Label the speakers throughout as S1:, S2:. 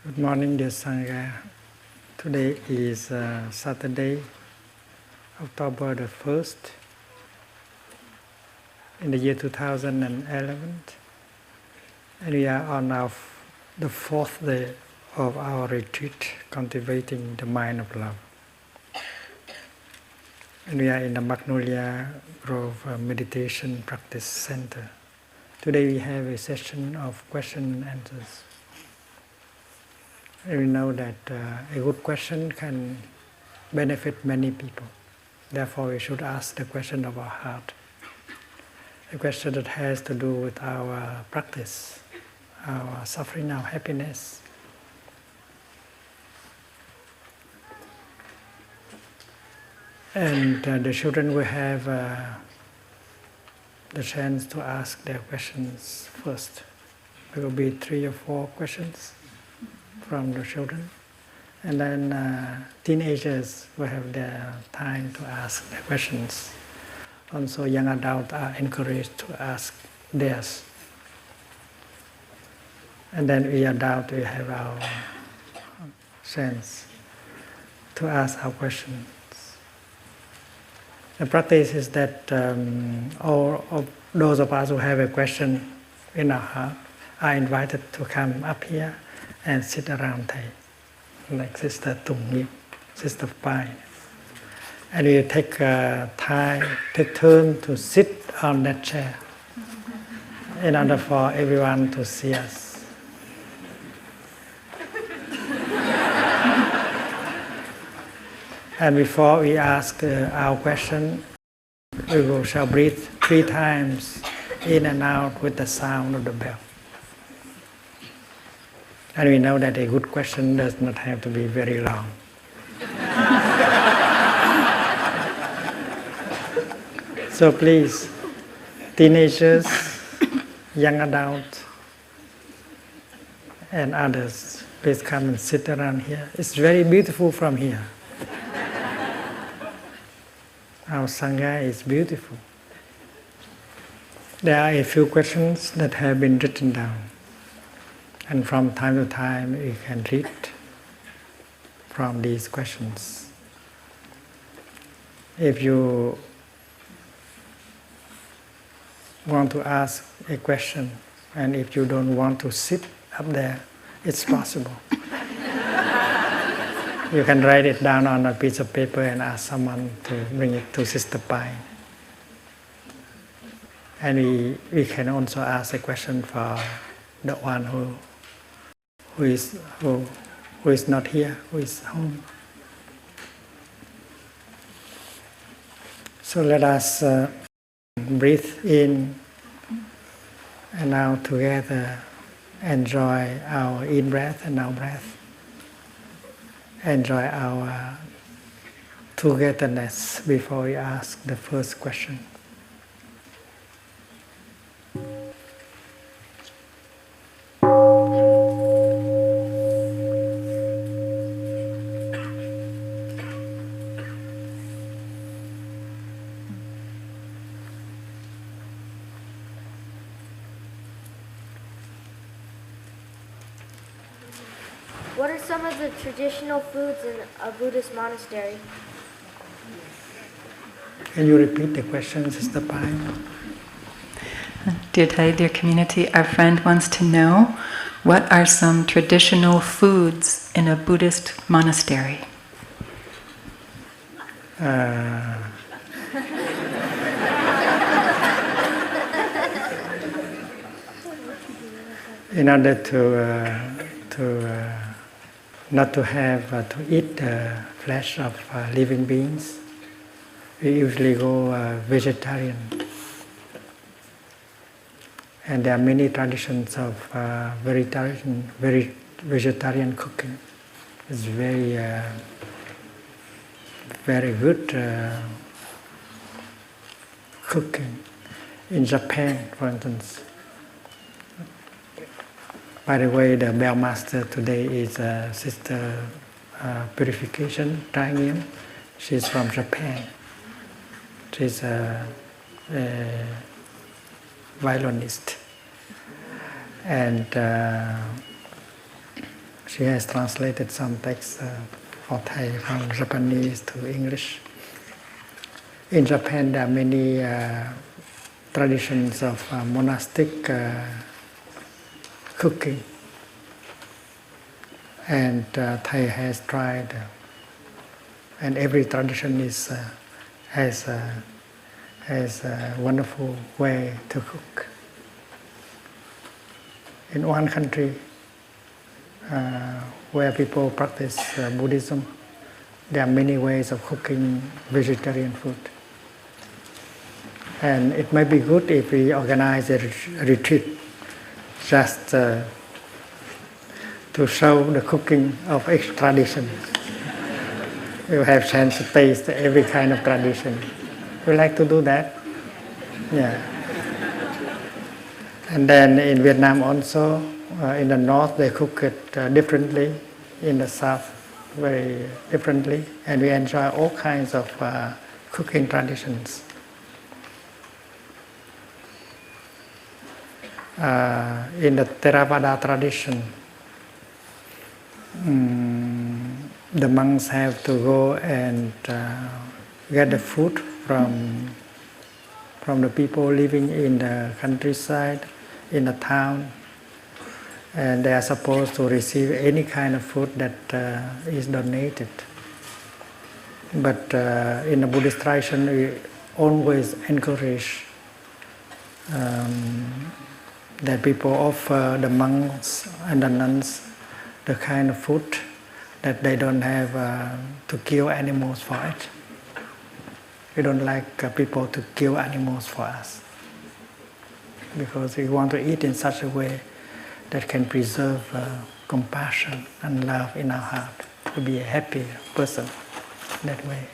S1: Good morning, dear Sangha. Today is Saturday, October the 1st, in the year 2011, and we are on the fourth day of our retreat, Cultivating the Mind of Love. And we are in the Magnolia Grove Meditation Practice Center. Today we have a session of question and answers. We know that a good question can benefit many people. Therefore, we should ask the question of our heart. A question that has to do with our practice, our suffering, our happiness. And the children will have the chance to ask their questions first. There will be 3 or 4 questions from the children, and then teenagers will have their time to ask their questions. Also, young adults are encouraged to ask theirs. And then we adults will have our chance to ask our questions. The practice is that all of those of us who have a question in our heart are invited to come up here and sit around Thầy, like Sister Tung, Sister Pai. And we take turn to sit on that chair in order for everyone to see us. And before we ask our question, we shall breathe 3 times in and out with the sound of the bell. And we know that a good question does not have to be very long. So please, teenagers, young adults, and others, please come and sit around here. It's very beautiful from here. Our Sangha is beautiful. There are a few questions that have been written down. And from time to time, we can read from these questions. If you want to ask a question, and if you don't want to sit up there, it's possible. You can write it down on a piece of paper and ask someone to bring it to Sister Pai. And we can also ask a question for the one who is not here, who is home. So let us breathe in and out together. Enjoy our in-breath and out-breath. Enjoy our togetherness before we ask the first question.
S2: What are some of the traditional foods in a Buddhist monastery?
S1: Can you repeat the question, Sister Pai?
S3: Dear Thầy, dear community, our friend wants to know what are some traditional foods in a Buddhist monastery?
S1: in order to not to have to eat the flesh of living beings, we usually go vegetarian. And there are many traditions of very vegetarian cooking. It's very good cooking. In Japan, for instance. By the way, the bell master today is Sister Purification Triangle. She's from Japan. She's a violinist. And she has translated some texts for Thai from Japanese to English. In Japan, there are many traditions of monastic cooking, and Thai has tried, and every tradition has a wonderful way to cook. In one country where people practice Buddhism, there are many ways of cooking vegetarian food. And it might be good if we organize a retreat just to show the cooking of each tradition. You have chance to taste every kind of tradition. We like to do that. Yeah. And then in Vietnam also, in the north they cook it differently, in the south very differently, and we enjoy all kinds of cooking traditions. In the Theravada tradition, the monks have to go and get the food from the people living in the countryside, in the town, and they are supposed to receive any kind of food that is donated. But in the Buddhist tradition, we always encourage that people offer the monks and the nuns the kind of food that they don't have to kill animals for it. We don't like people to kill animals for us, because we want to eat in such a way that can preserve compassion and love in our heart, to be a happy person that way.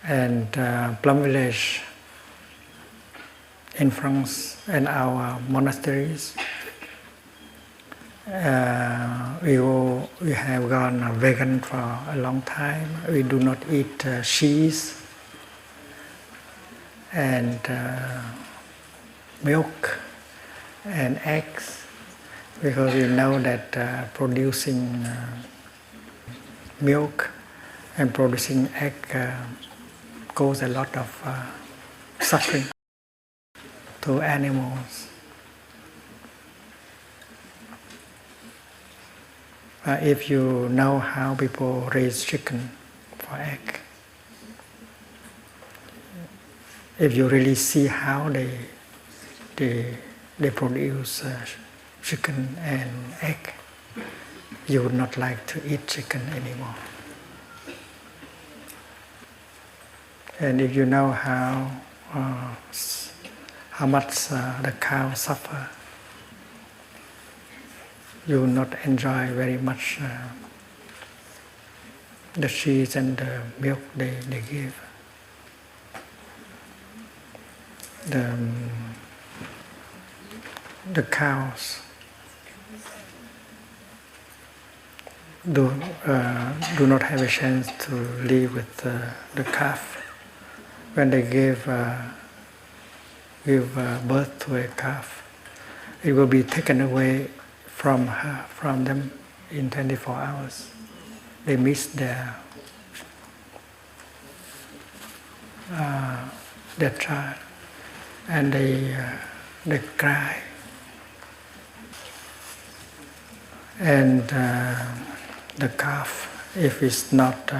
S1: And Plum Village in France and our monasteries, we have gone vegan for a long time. We do not eat cheese and milk and eggs, because we know that producing milk and producing egg cause a lot of suffering to animals. If you know how people raise chicken for egg, if you really see how they produce chicken and egg, you would not like to eat chicken anymore. And if you know how much the cow suffer, you will not enjoy very much the cheese and the milk they give. The cows do not have a chance to live with the calf. When they give birth to a calf, it will be taken away from them in 24 hours. They miss their child, and they cry. And the calf, if it's not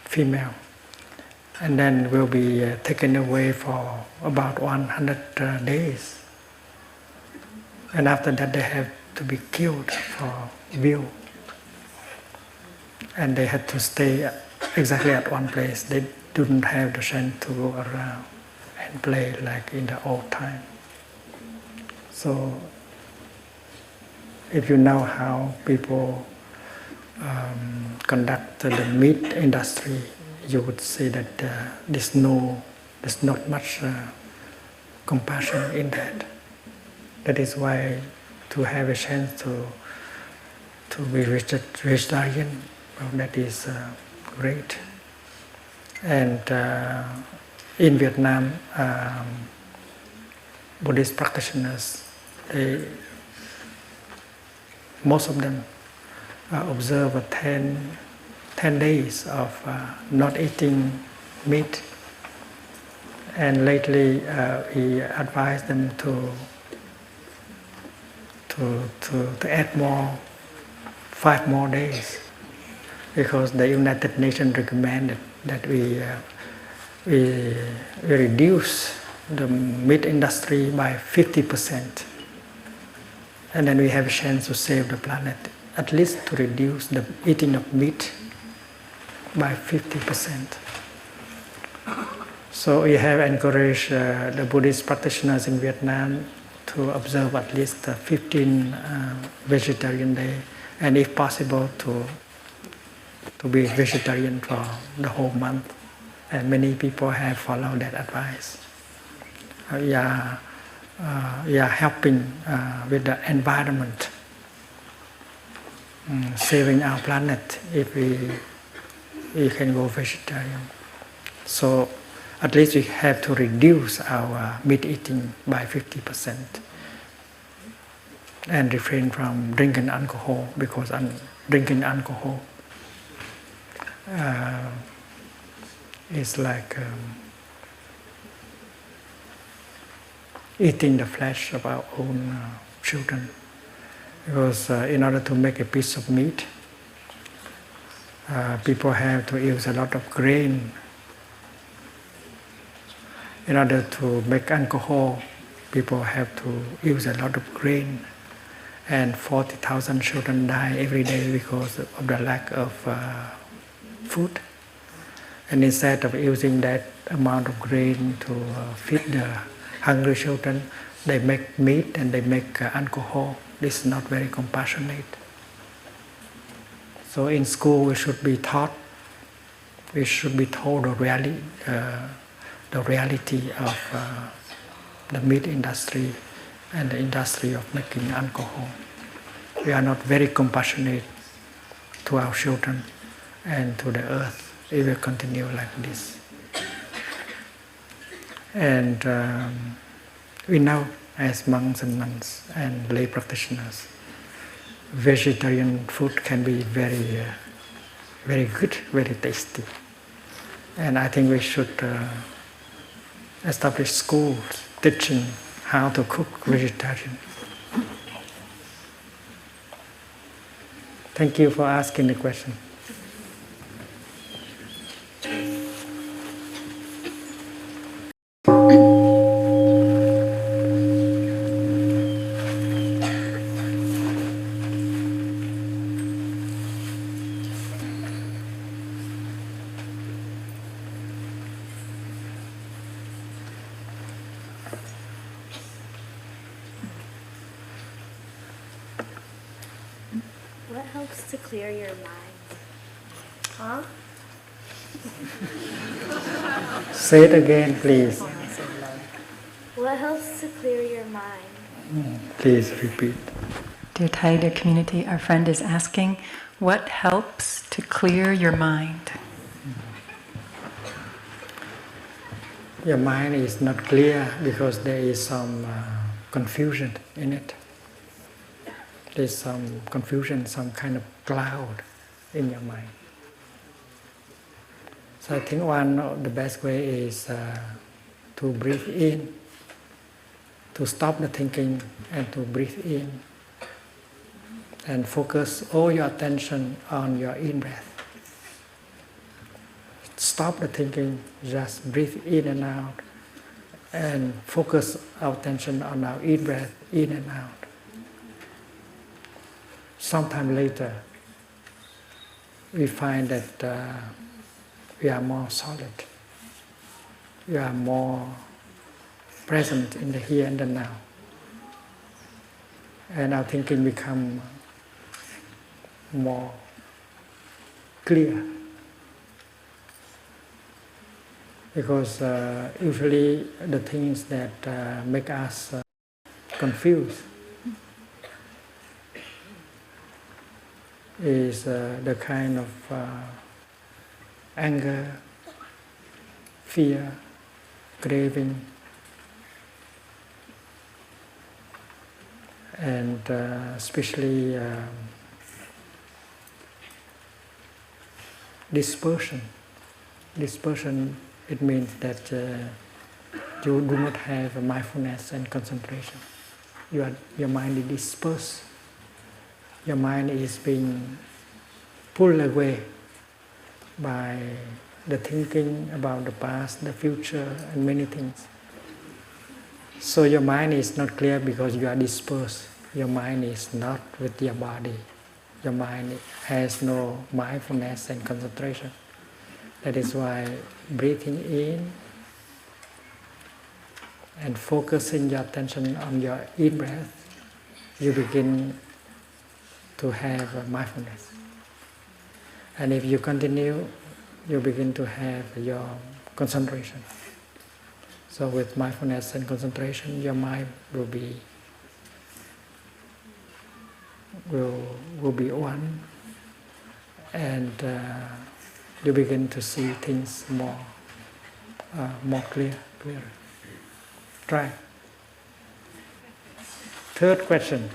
S1: female, and then will be taken away for about 100 days. And after that they have to be killed for view. And they had to stay exactly at one place. They didn't have the chance to go around and play like in the old time. So if you know how people conduct the meat industry, you would see that there's not much compassion in that. That is why to have a chance to be vegetarian, well, that is great. And in Vietnam, Buddhist practitioners, most of them observe 10 days of not eating meat. And lately we advise them to add 5 more days, because the United Nations recommended that we reduce the meat industry by 50%, and then we have a chance to save the planet, at least to reduce the eating of meat by 50%. So we have encouraged the Buddhist practitioners in Vietnam to observe at least 15 vegetarian days, and if possible to be vegetarian for the whole month. And many people have followed that advice. We are helping with the environment, saving our planet if we can go vegetarian. So at least we have to reduce our meat eating by 50% and refrain from drinking alcohol, because drinking alcohol is like eating the flesh of our own children. Because in order to make a piece of meat, people have to use a lot of grain. In order to make alcohol, people have to use a lot of grain. And 40,000 children die every day because of the lack of food. And instead of using that amount of grain to feed the hungry children, they make meat and they make alcohol. This is not very compassionate. So in school we should be told the reality of the meat industry and the industry of making alcohol. We are not very compassionate to our children and to the earth. It will continue like this. And we know, as monks and nuns and lay practitioners, vegetarian food can be very, very good, very tasty. And I think we should establish schools teaching how to cook vegetarian. Thank you for asking the question.
S2: What helps to clear your mind? Huh?
S1: Say it again, please.
S2: What helps to clear your mind?
S1: Please repeat.
S3: Dear Thai, dear community, our friend is asking, what helps to clear your mind?
S1: Your mind is not clear because there is some confusion in it. There's some confusion, some kind of cloud in your mind. So I think one of the best way is to breathe in, to stop the thinking and to breathe in and focus all your attention on your in-breath. stop the thinking, just breathe in and out, and focus our attention on our in-breath, in and out. Sometime later, we find that we are more solid. We are more present in the here and the now. And our thinking becomes more clear. Because usually the things that make us confused is the kind of anger, fear, craving, and especially dispersion. Dispersion, it means that you do not have mindfulness and concentration. Your mind is dispersed. Your mind is being pulled away by the thinking about the past, the future, and many things. So your mind is not clear because you are dispersed. Your mind is not with your body. Your mind has no mindfulness and concentration. That is why breathing in and focusing your attention on your in-breath, you begin to have mindfulness. And if you continue, you begin to have your concentration. So with mindfulness and concentration, your mind will be one, and you begin to see things more clearer. Try. Third question.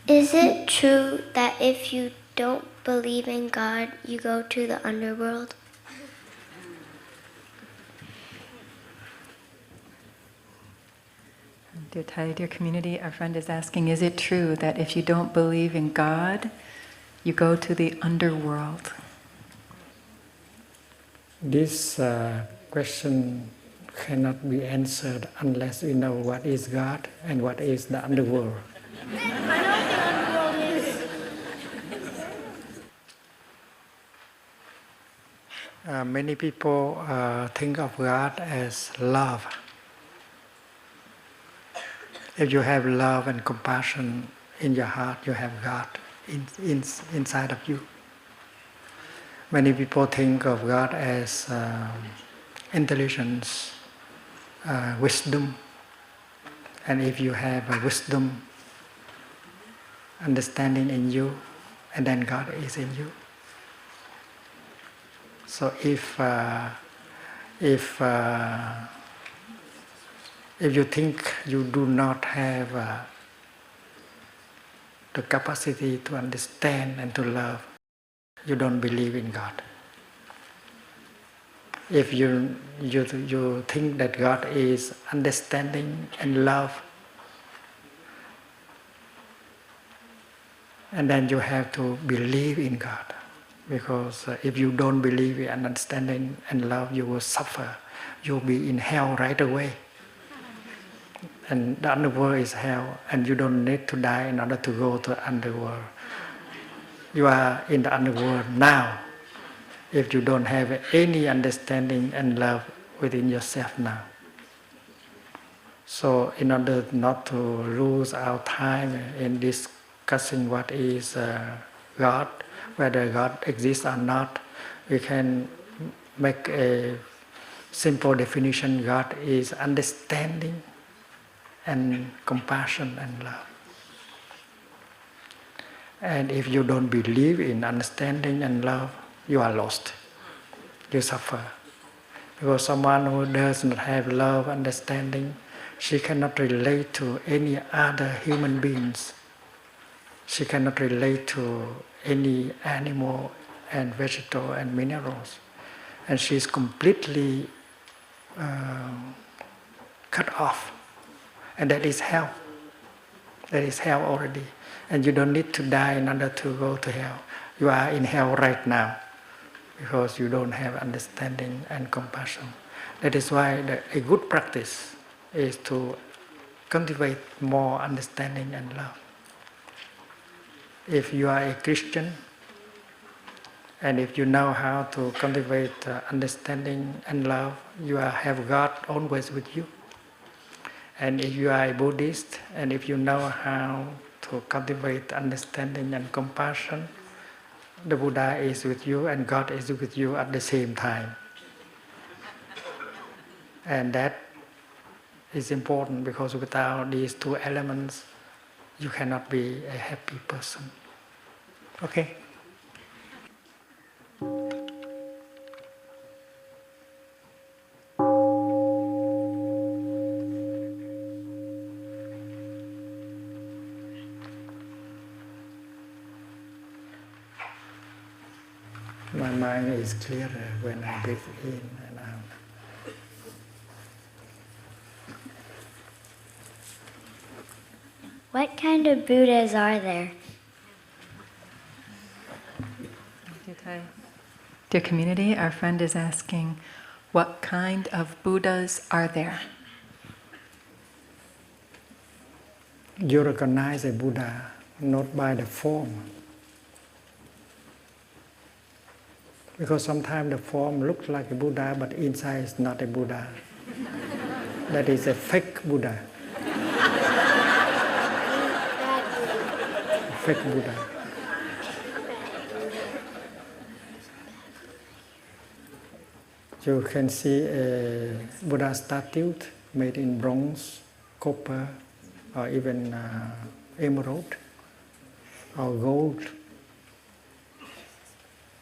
S2: Is it true that if you don't believe in God, you go to the underworld?
S3: Dear Thai, dear community, our friend is asking, is it true that if you don't believe in God, you go to the underworld?
S1: This question cannot be answered unless we know what is God and what is the underworld.
S2: I know what the underworld is.
S1: Many people think of God as love. If you have love and compassion in your heart, you have God inside of you. Many people think of God as intelligence, wisdom. And if you have a wisdom, understanding in you, and then God is in you. So if you think you do not have the capacity to understand and to love, you don't believe in God. If you think that God is understanding and love, and then you have to believe in God. Because if you don't believe in understanding and love, you will suffer. You'll be in hell right away. And the underworld is hell, and you don't need to die in order to go to the underworld. You are in the underworld now, if you don't have any understanding and love within yourself now. So in order not to lose our time in discussing what is God, whether God exists or not, we can make a simple definition. God is understanding and compassion and love. And if you don't believe in understanding and love, you are lost. You suffer. Because someone who does not have love, understanding, she cannot relate to any other human beings. She cannot relate to any animal and vegetable and minerals. And she is completely cut off. And that is hell. That is hell already. And you don't need to die in order to go to hell. You are in hell right now because you don't have understanding and compassion. That is why a good practice is to cultivate more understanding and love. If you are a Christian, and if you know how to cultivate understanding and love, you have God always with you. And if you are a Buddhist, and if you know how to cultivate understanding and compassion, the Buddha is with you and God is with you at the same time. And that is important because without these two elements, you cannot be a happy person. Okay? My mind is clearer when I breathe in and out.
S2: What kind of Buddhas are there?
S3: Dear community, our friend is asking, what kind of Buddhas are there?
S1: You recognize a Buddha not by the form. Because sometimes the form looks like a Buddha, but inside is not a Buddha. That is a fake Buddha. Fake Buddha. You can see a Buddha statue made in bronze, copper, or even emerald, or gold.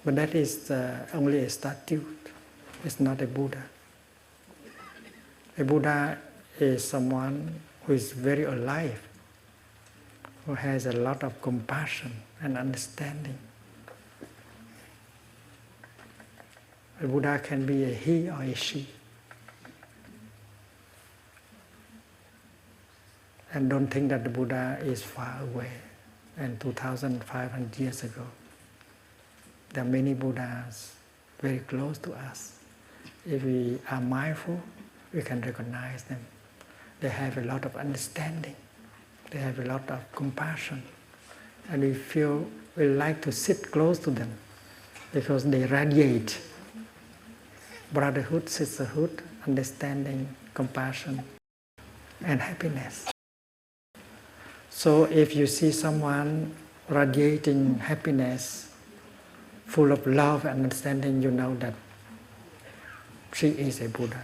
S1: But that is only a statue. It's not a Buddha. A Buddha is someone who is very alive, who has a lot of compassion and understanding. A Buddha can be a he or a she. And don't think that the Buddha is far away and 2,500 years ago. There are many Buddhas very close to us. If we are mindful, we can recognize them. They have a lot of understanding. They have a lot of compassion. And we like to sit close to them because they radiate brotherhood, sisterhood, understanding, compassion, and happiness. So if you see someone radiating happiness, full of love and understanding, you know that she is a Buddha,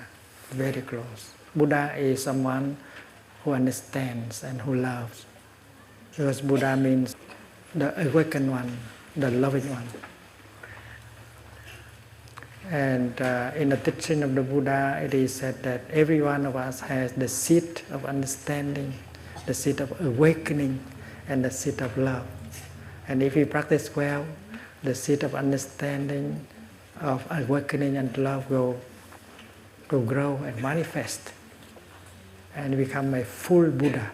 S1: very close. Buddha is someone who understands and who loves. Because Buddha means the awakened one, the loving one. And in the teaching of the Buddha, it is said that every one of us has the seed of understanding, the seed of awakening, and the seed of love. And if we practice well, the seed of understanding, of awakening and love will grow and manifest and become a full Buddha.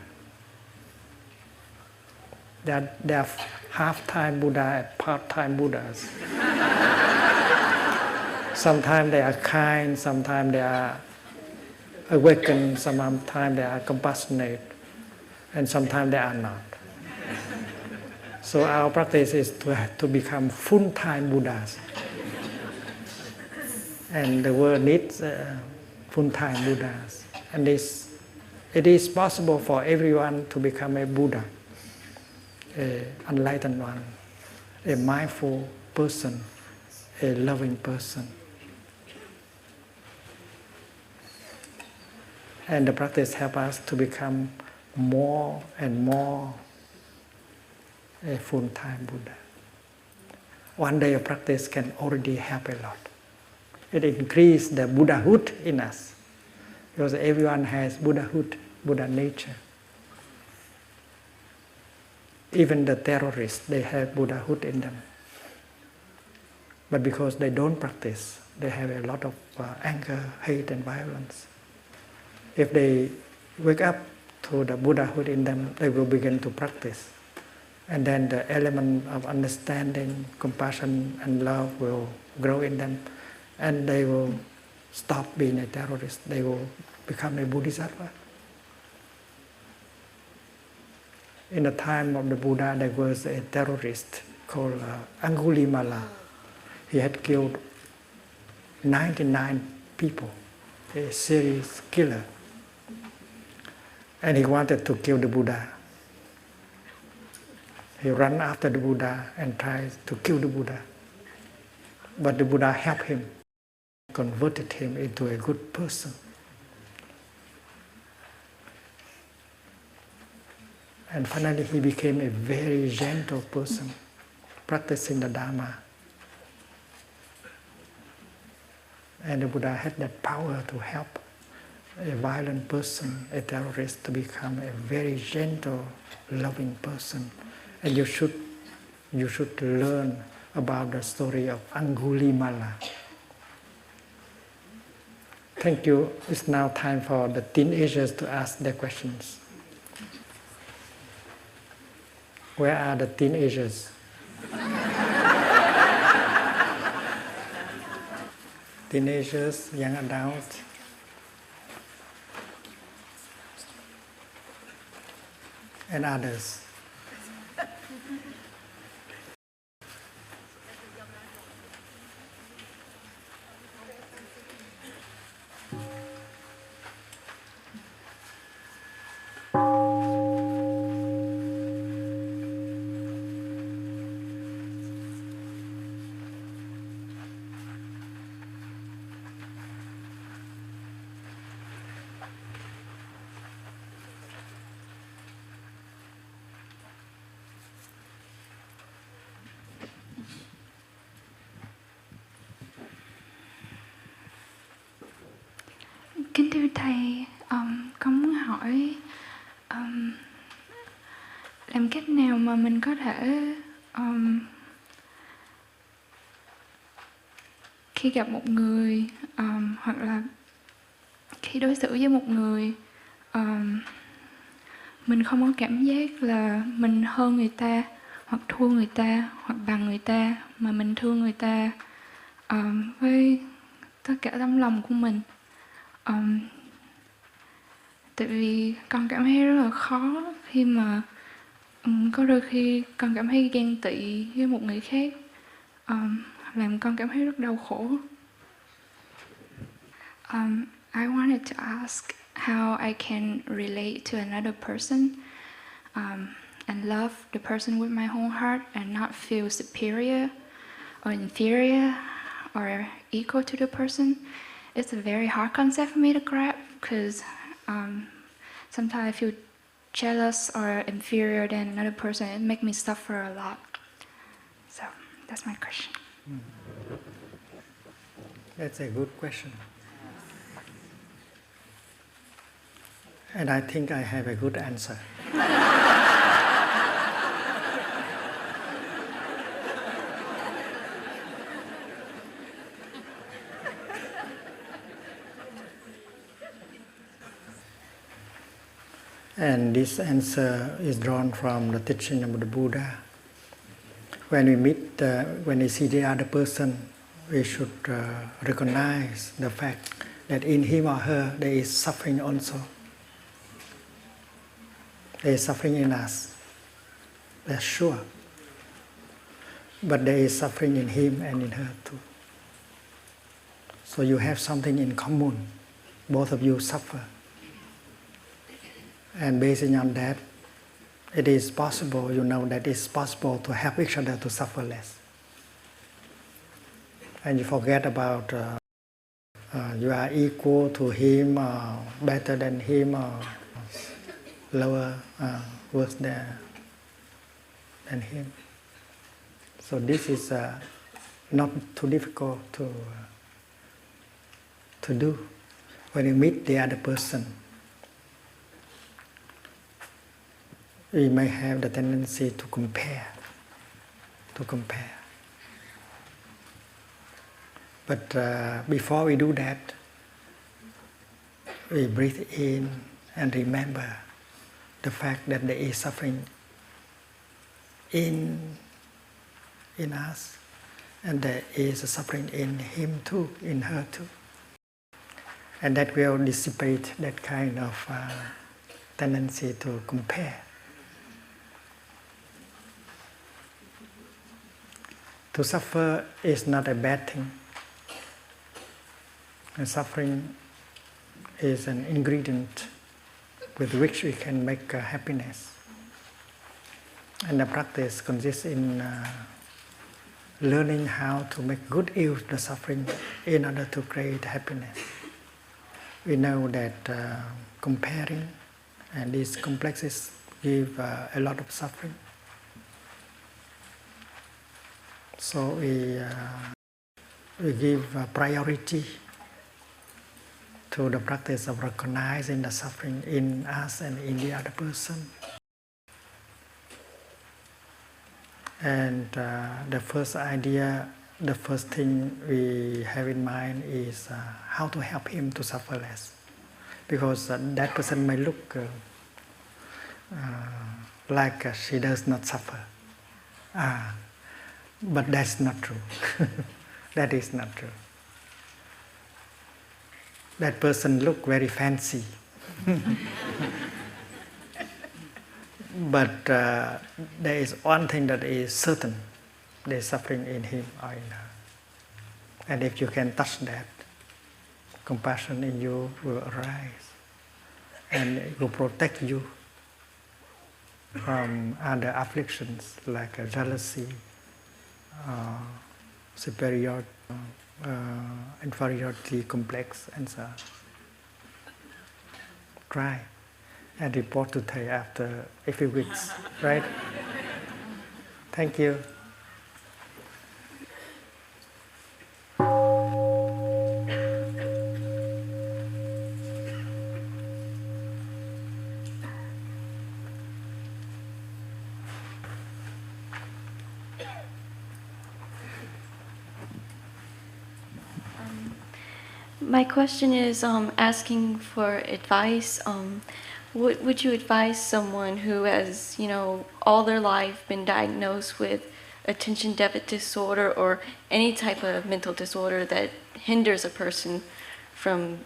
S1: There are half-time Buddha and part-time Buddhas. Sometimes they are kind, sometimes they are awakened, sometimes they are compassionate, and sometimes they are not. So our practice is to become full-time Buddhas. And the world needs full-time Buddhas. And it is possible for everyone to become a Buddha, an enlightened one, a mindful person, a loving person. And the practice helps us to become more and more a full-time Buddha. One day of practice can already help a lot. It increases the Buddhahood in us, because everyone has Buddhahood, Buddha nature. Even the terrorists, they have Buddhahood in them. But because they don't practice, they have a lot of anger, hate and violence. If they wake up to the Buddhahood in them, they will begin to practice. And then the element of understanding, compassion and love will grow in them. And they will stop being a terrorist. They will become a Bodhisattva. In the time of the Buddha, there was a terrorist called Angulimala. He had killed 99 people, a serious killer. And he wanted to kill the Buddha. He ran after the Buddha and tried to kill the Buddha. But the Buddha helped him, converted him into a good person. And finally he became a very gentle person, practicing the Dharma. And the Buddha had that power to help a violent person, a terrorist, to become a very gentle, loving person. And you should learn about the story of Angulimala. Thank you. It's now time for the teenagers to ask their questions. Where are the teenagers? Teenagers, young adults. And others.
S4: Kính thưa Thầy, con muốn hỏi làm cách nào mà mình có thể khi gặp một người hoặc là khi đối xử với một người mình không có cảm giác là mình hơn người ta hoặc thua người ta hoặc bằng người ta, mà mình thương người ta với tất cả tấm lòng của mình. Tại vì con cảm thấy rất là khó khi mà có đôi khi con cảm thấy ghen tị với một người khác, làm con cảm thấy rất đau khổ. I wanted to ask how I can relate to another person and love the person with my whole heart and not feel superior or inferior or equal to the person. It's a very hard concept for me to grab because sometimes I feel jealous or inferior than another person. It makes me suffer a lot. So that's my question.
S1: That's a good question. And I think I have a good answer. And this answer is drawn from the teaching of the Buddha. When we meet, when we see the other person, we should recognize the fact that in him or her there is suffering also. There is suffering in us, that's sure. But there is suffering in him and in her too. So you have something in common. Both of you suffer. And based on that, it is possible, you know, that it's possible to help each other to suffer less. And you forget about you are equal to him, or better than him, or lower, worse than and him. So this is not too difficult to do. When you meet the other person, we may have the tendency to compare. But before we do that, we breathe in and remember the fact that there is suffering in us, and there is a suffering in him too, in her too. And that will dissipate that kind of tendency to compare. To suffer is not a bad thing. And suffering is an ingredient with which we can make happiness. And the practice consists in learning how to make good use of the suffering in order to create happiness. We know that comparing and these complexes give a lot of suffering. So we give priority to the practice of recognizing the suffering in us and in the other person. And the first idea, the first thing we have in mind is how to help him to suffer less. Because that person may look like she does not suffer. But that's not true. That is not true. That person look very fancy. But there is one thing that is certain. There is suffering in him or in her. And if you can touch that, compassion in you will arise. And it will protect you from other afflictions like jealousy, superiority, inferiority complex, and so on. Try and report to Thầy after a few weeks, right? Thank you.
S5: My question is asking for advice. What would you advise someone who has, all their life been diagnosed with attention deficit disorder or any type of mental disorder that hinders a person from,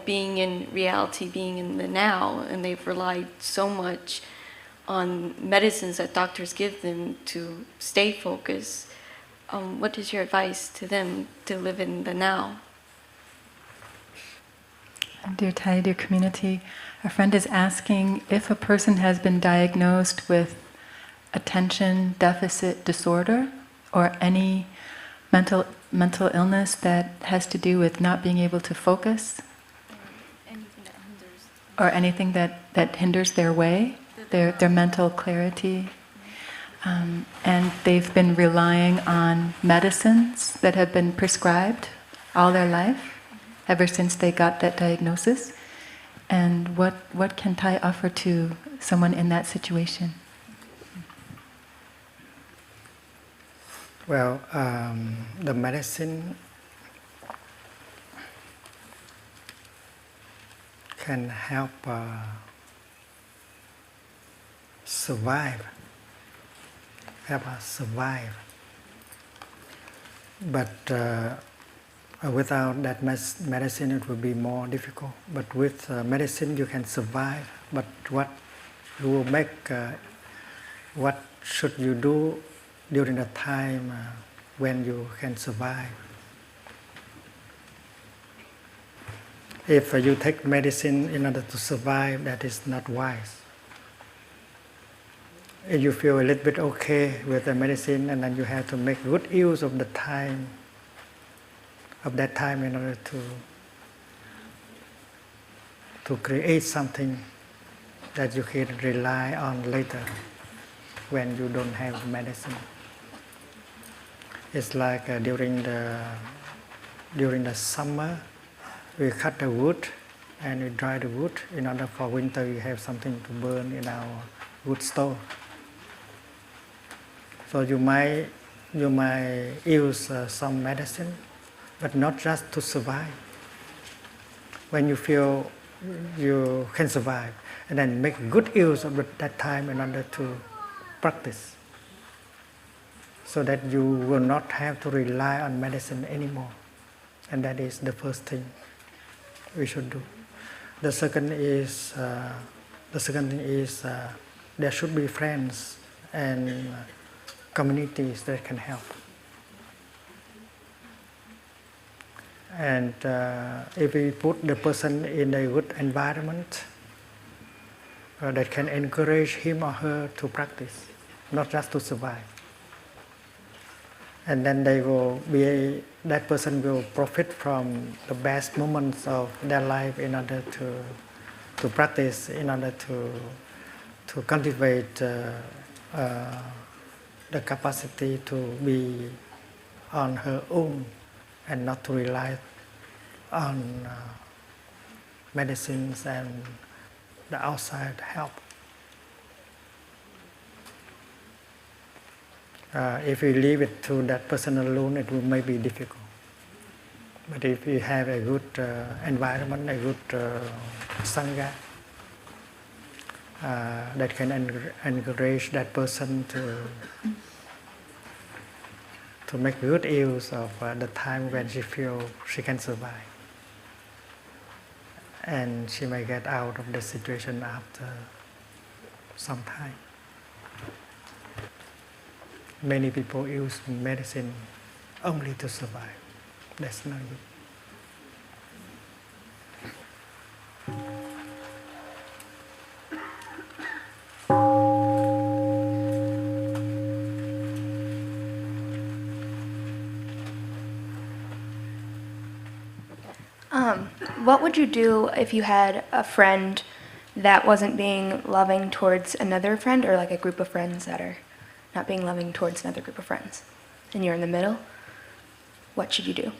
S5: being in reality, being in the now, and they've relied so much on medicines that doctors give them to stay focused? What is your advice to them to live in the now?
S3: Dear Thai, dear community, a friend is asking if a person has been diagnosed with attention deficit disorder or any mental illness that has to do with not being able to focus, or anything that hinders their way, their mental clarity. And they've been relying on medicines that have been prescribed all their life, ever since they got that diagnosis. And what can Thai offer to someone in that situation?
S1: Well, the medicine can help survive. Help us survive. But without that medicine, it will be more difficult. But with medicine, you can survive. But what you will make, what should you do during the time when you can survive? If you take medicine in order to survive, that is not wise. If you feel a little bit okay with the medicine, and then you have to make good use of the time, of that time in order to create something that you can rely on later. when you don't have medicine. It's like during the summer, we cut the wood and we dry the wood. In order for winter, we have something to burn in our wood stove. So you might use some medicine, but not just to survive. When you feel you can survive, and then make good use of that time in order to practice, so that you will not have to rely on medicine anymore. And that is the first thing we should do. The second thing is there should be friends and communities that can help. And if we put the person in a good environment that can encourage him or her to practice, not just to survive, and then that person will profit from the best moments of their life in order to practice, in order to cultivate the capacity to be on her own and not to rely on medicines and the outside help. If we leave it to that person alone, it may be difficult. But if you have a good environment, a good sangha that can encourage that person to make good use of the time when she feels she can survive, and she may get out of the situation after some time. Many people use medicine only to survive. That's not good.
S6: What would you do if you had a friend that wasn't being loving towards another friend, or like a group of friends that are not being loving towards another group of friends, and you're in the middle? What should you do?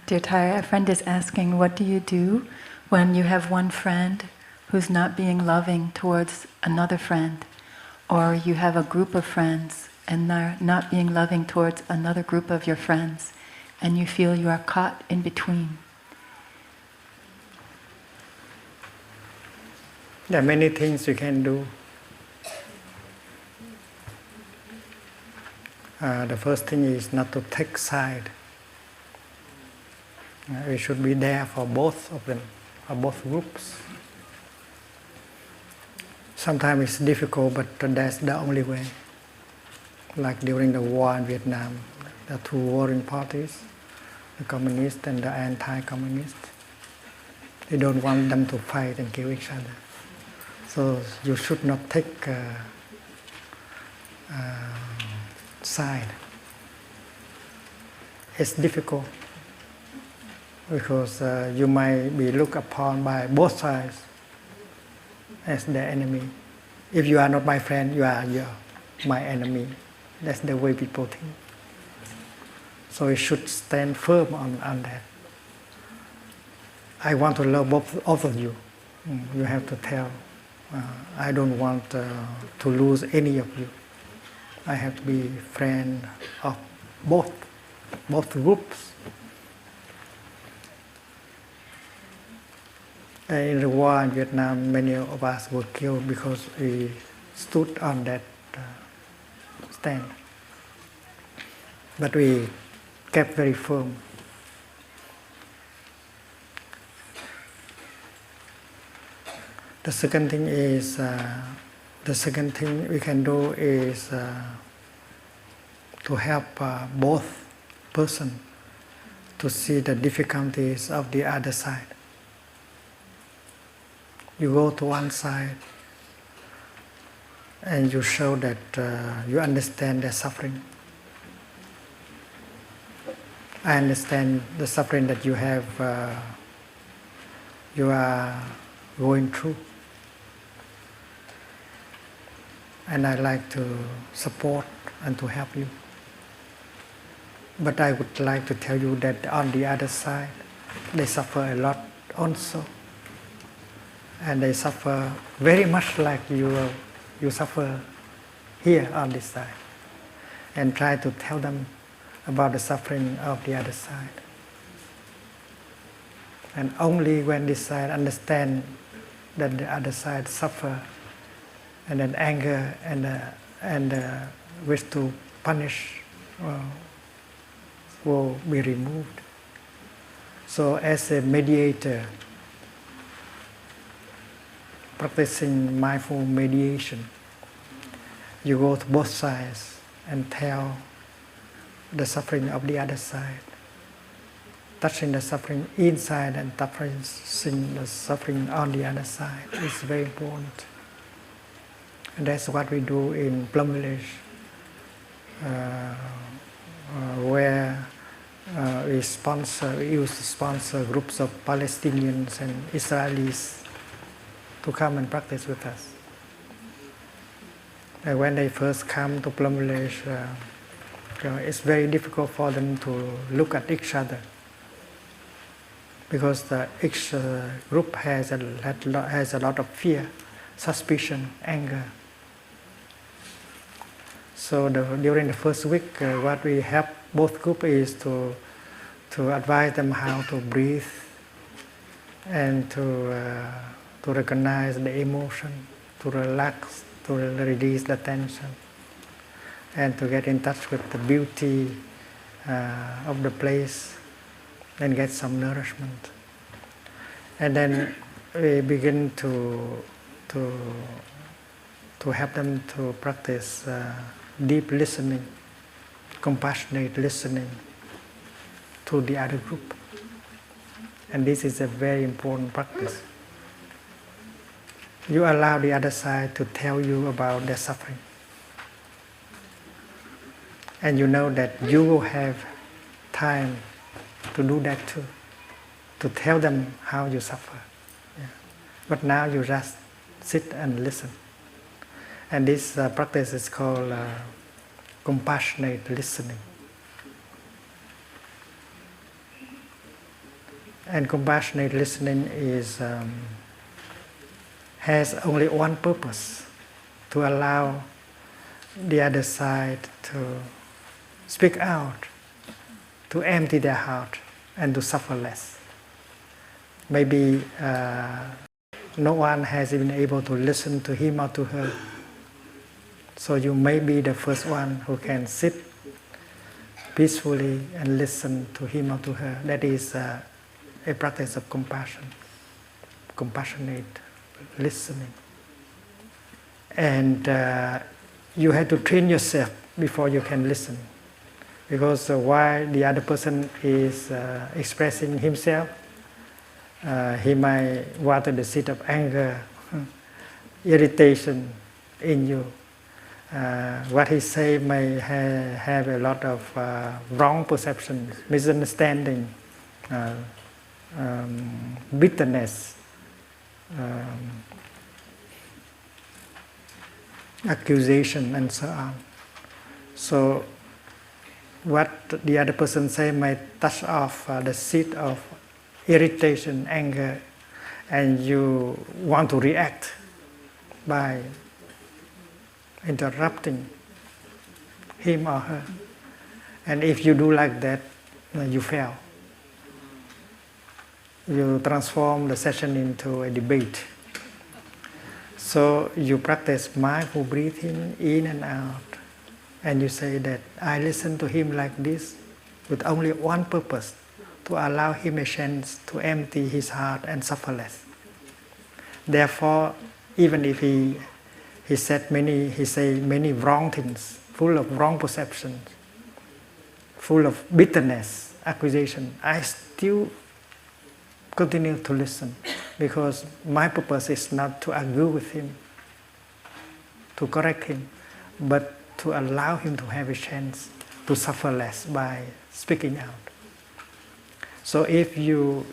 S3: Dear Tara, a friend is asking, what do you do when you have one friend who's not being loving towards another friend, or you have a group of friends and they're not being loving towards another group of your friends, and you feel you are caught in between?
S1: There are many things you can do. The first thing is not to take side. We should be there for both of them, or both groups. Sometimes it's difficult, but that's the only way. Like during the war in Vietnam, the two warring parties, the communists and the anti-communists, they don't want them to fight and kill each other. So you should not take side. It's difficult because you might be looked upon by both sides as the enemy. If you are not my friend, you are my enemy. That's the way people think. So you should stand firm on that. I want to love both of you. You have to tell. I don't want to lose any of you. I have to be friend of both groups. In the war in Vietnam, many of us were killed because we stood on that stand. But we kept very firm. The second thing we can do is to help both persons to see the difficulties of the other side. You go to one side and you show that you understand their suffering. I understand the suffering that you are going through. and I like to support and to help you. But I would like to tell you that on the other side, they suffer a lot also. And they suffer very much like you suffer here on this side. And try to tell them about the suffering of the other side. And only when this side understand that the other side suffer, and then anger and wish to punish will be removed. So as a mediator, practicing mindful mediation, you go to both sides and tell the suffering of the other side, touching the suffering inside and touching the suffering on the other side is very important. And that's what we do in Plum Village, where we used to sponsor groups of Palestinians and Israelis to come and practice with us. And when they first come to Plum Village, it's very difficult for them to look at each other, because each group has a lot of fear, suspicion, anger. So during the first week, what we help both groups is to advise them how to breathe and to recognize the emotion, to relax, to release the tension, and to get in touch with the beauty of the place and get some nourishment. And then we begin to help them to practice deep listening, compassionate listening to the other group. And this is a very important practice. You allow the other side to tell you about their suffering. And you know that you will have time to do that too, to tell them how you suffer. Yeah. But now you just sit and listen. And this practice is called compassionate listening. And compassionate listening has only one purpose: to allow the other side to speak out, to empty their heart, and to suffer less. Maybe no one has been able to listen to him or to her. So you may be the first one who can sit peacefully and listen to him or to her. That is a practice of compassion, compassionate listening. And you have to train yourself before you can listen. Because while the other person is expressing himself, he might water the seed of anger, irritation in you. What he say may have a lot of wrong perceptions, misunderstanding, bitterness, accusation, and so on. So what the other person say might touch off the seed of irritation, anger, and you want to react by interrupting him or her. And if you do like that, you fail. You transform the session into a debate. So you practice mindful breathing in and out. And you say that I listen to him like this with only one purpose: to allow him a chance to empty his heart and suffer less. Therefore, even if he say many wrong things, full of wrong perceptions, full of bitterness, accusation, I still continue to listen, because my purpose is not to argue with him, to correct him, but to allow him to have a chance to suffer less by speaking out. So if you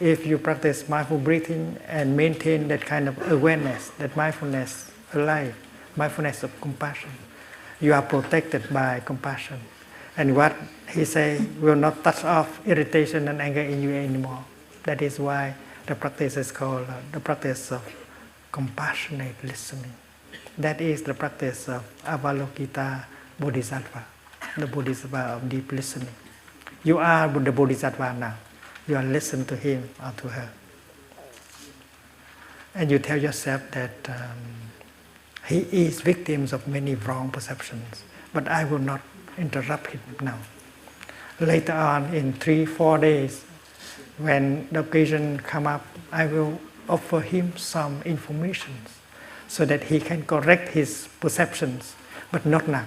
S1: practice mindful breathing and maintain that kind of awareness, that mindfulness alive, mindfulness of compassion. You are protected by compassion. And what he say will not touch off irritation and anger in you anymore. That is why the practice is called the practice of compassionate listening. That is the practice of Avalokita Bodhisattva, the Bodhisattva of deep listening. You are the Bodhisattva now. You are listening to him or to her. And you tell yourself that he is victim of many wrong perceptions, but I will not interrupt him now. Later on, in 3-4 days, when the occasion come up, I will offer him some information so that he can correct his perceptions, but not now.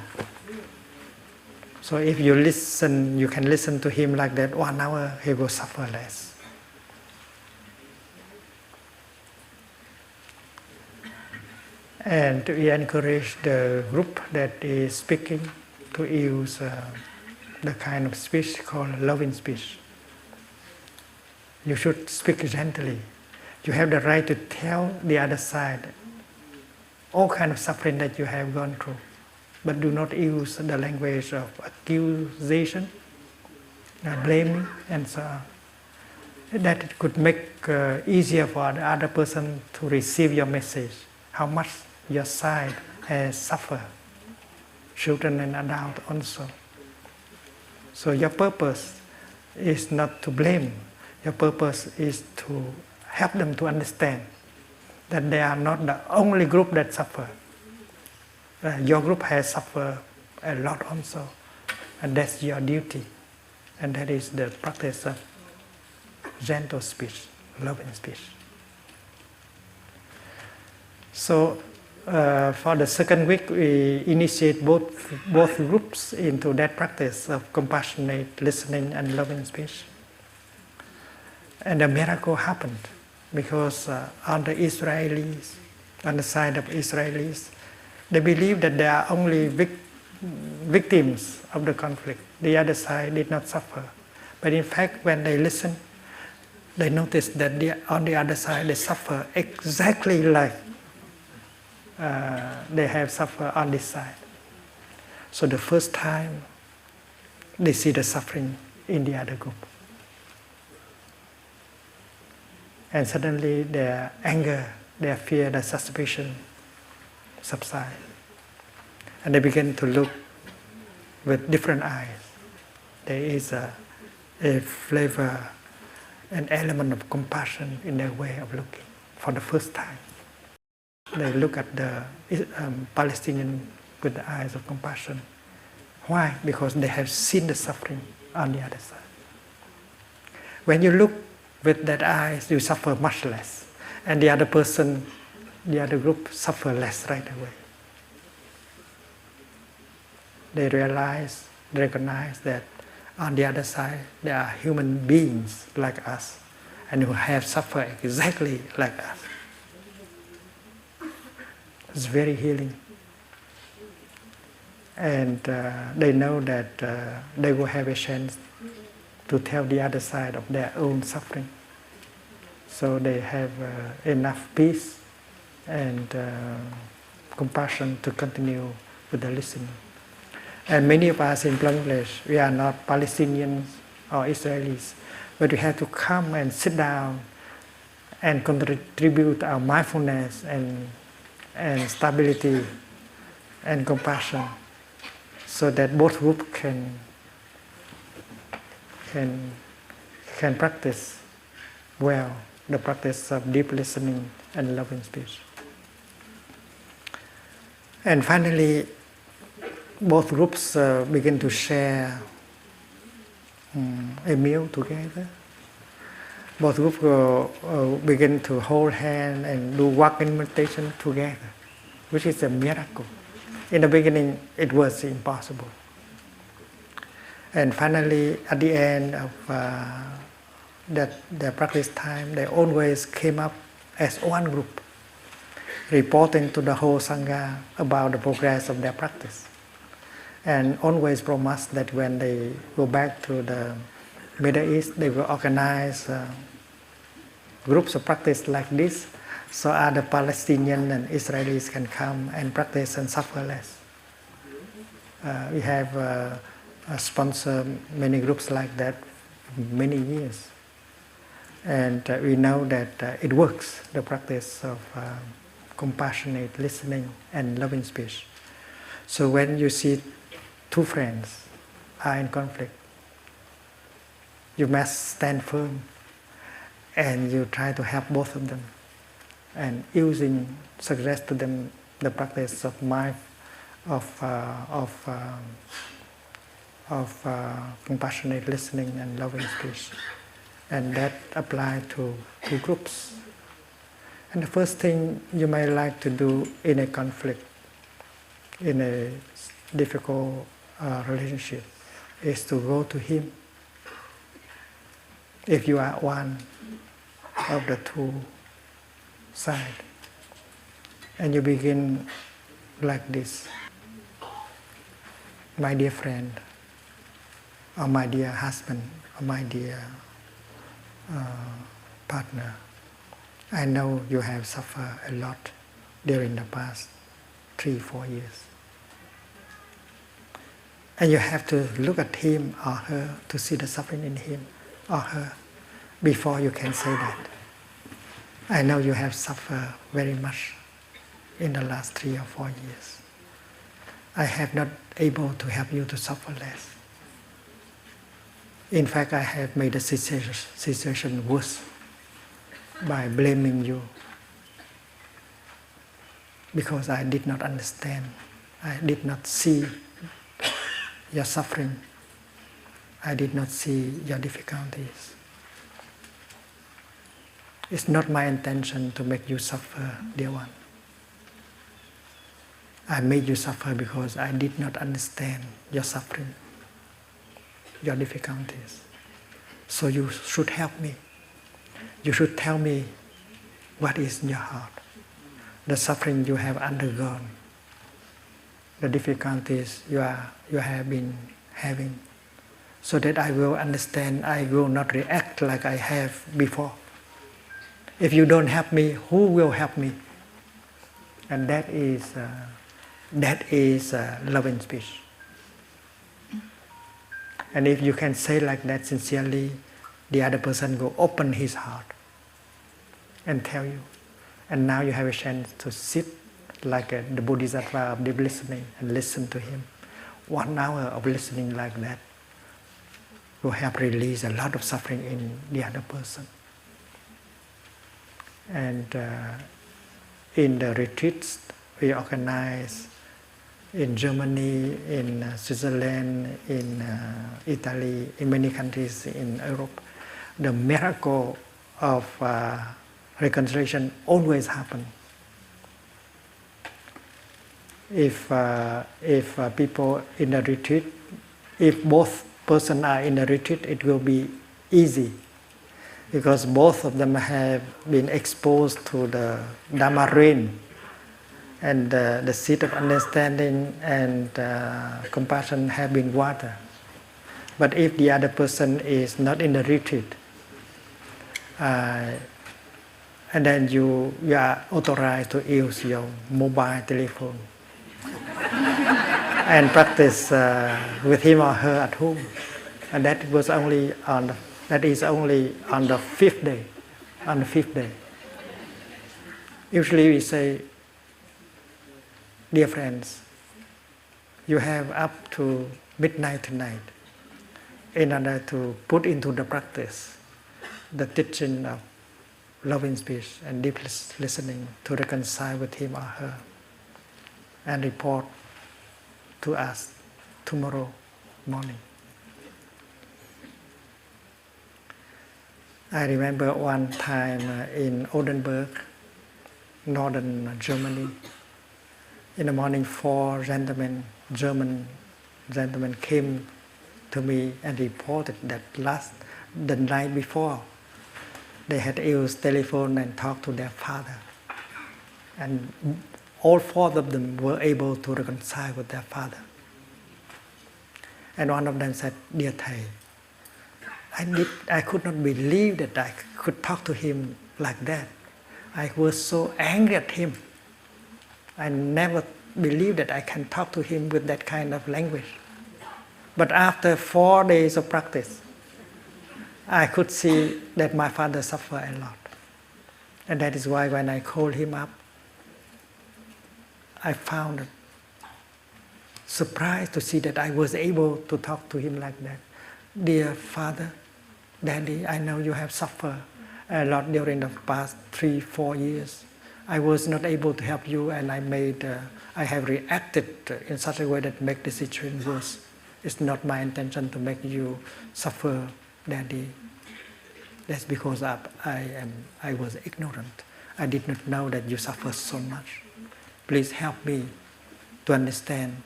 S1: So if you listen, you can listen to him like that 1 hour, he will suffer less. And we encourage the group that is speaking to use the kind of speech called loving speech. You should speak gently. You have the right to tell the other side all kind of suffering that you have gone through, but do not use the language of accusation, blaming, and so on. That could make easier for the other person to receive your message, how much your side has suffered, children and adults also. So your purpose is not to blame. Your purpose is to help them to understand that they are not the only group that suffer. Your group has suffered a lot also, and that's your duty. And that is the practice of gentle speech, loving speech. So for the second week, we initiate both groups into that practice of compassionate listening and loving speech. And a miracle happened, because on the Israelis, on the side of Israelis, they believe that they are only victims of the conflict. The other side did not suffer. But in fact, when they listen, they notice that on the other side they suffer exactly like they have suffered on this side. So the first time they see the suffering in the other group. And suddenly their anger, their fear, their suspicion subside. And they begin to look with different eyes. There is a flavor, an element of compassion in their way of looking for the first time. They look at the Palestinian with the eyes of compassion. Why? Because they have seen the suffering on the other side. When you look with that eyes, you suffer much less. And the other person, the other group, suffer less right away. They recognize that on the other side, there are human beings like us, and who have suffered exactly like us. It's very healing. And they know that they will have a chance to tell the other side of their own suffering. So they have enough peace and compassion to continue with the listening. And many of us in Plum Village, we are not Palestinians or Israelis, but we have to come and sit down and contribute our mindfulness and stability and compassion, so that both groups can practice well the practice of deep listening and loving speech. And finally, both groups begin to share a meal together. Both groups begin to hold hands and do walking meditation together, which is a miracle. In the beginning, it was impossible. And finally, at the end of their practice time, they always came up as one group, reporting to the whole sangha about the progress of their practice. And always promised that when they go back to the Middle East, they will organize groups of practice like this So other Palestinians and Israelis can come and practice and suffer less. We have sponsored many groups like that many years. And we know that it works, the practice of compassionate listening and loving speech. So when you see two friends are in conflict, you must stand firm and you try to help both of them. And suggest to them the practice of compassionate listening and loving speech. And that applies to two groups. And the first thing you may like to do in a conflict, in a difficult relationship, is to go to him. If you are one of the two sides, and you begin like this: my dear friend, or my dear husband, or my dear partner, I know you have suffered a lot during the past 3-4 years. And you have to look at him or her to see the suffering in him or her before you can say that. I know you have suffered very much in the last 3 or 4 years. I have not able to help you to suffer less. In fact, I have made the situation worse by blaming you because I did not understand. I did not see your suffering. I did not see your difficulties. It's not my intention to make you suffer, dear one. I made you suffer because I did not understand your suffering, your difficulties. So you should help me. You should tell me what is in your heart, the suffering you have undergone, the difficulties you have been having, so that I will understand, I will not react like I have before. If you don't help me, who will help me? And that is loving speech. And if you can say like that sincerely, the other person will open his heart and tell you. And now you have a chance to sit like the Bodhisattva of deep listening and listen to him. 1 hour of listening like that will help release a lot of suffering in the other person. And in the retreats we organize in Germany, in Switzerland, in Italy, in many countries in Europe, the miracle of reconciliation always happens. If people in the retreat, if both persons are in the retreat, it will be easy, because both of them have been exposed to the Dharma rain, and the seed of understanding and compassion have been watered. But if the other person is not in the retreat, and then you are authorized to use your mobile telephone and practice with him or her at home, and that is only on the 5th day. On the 5th day, usually we say, dear friends, you have up to midnight tonight in order to put into the practice the teaching of loving speech and deep listening to reconcile with him or her, and report to us tomorrow morning. I remember one time in Oldenburg, northern Germany, in the morning 4 German gentlemen came to me and reported that the night before they had used telephone and talked to their father, and all 4 of them were able to reconcile with their father. And one of them said, dear Thầy, I could not believe that I could talk to him like that. I was so angry at him. I never believed that I can talk to him with that kind of language. But after 4 days of practice, I could see that my father suffered a lot. And that is why when I called him up, I found it surprised to see that I was able to talk to him like that. Dear Father, Daddy, I know you have suffered a lot during the past 3-4 years. I was not able to help you, and I have reacted in such a way that make the situation worse. It's not my intention to make you suffer, Daddy. That's because I was ignorant. I did not know that you suffer so much. Please help me to understand.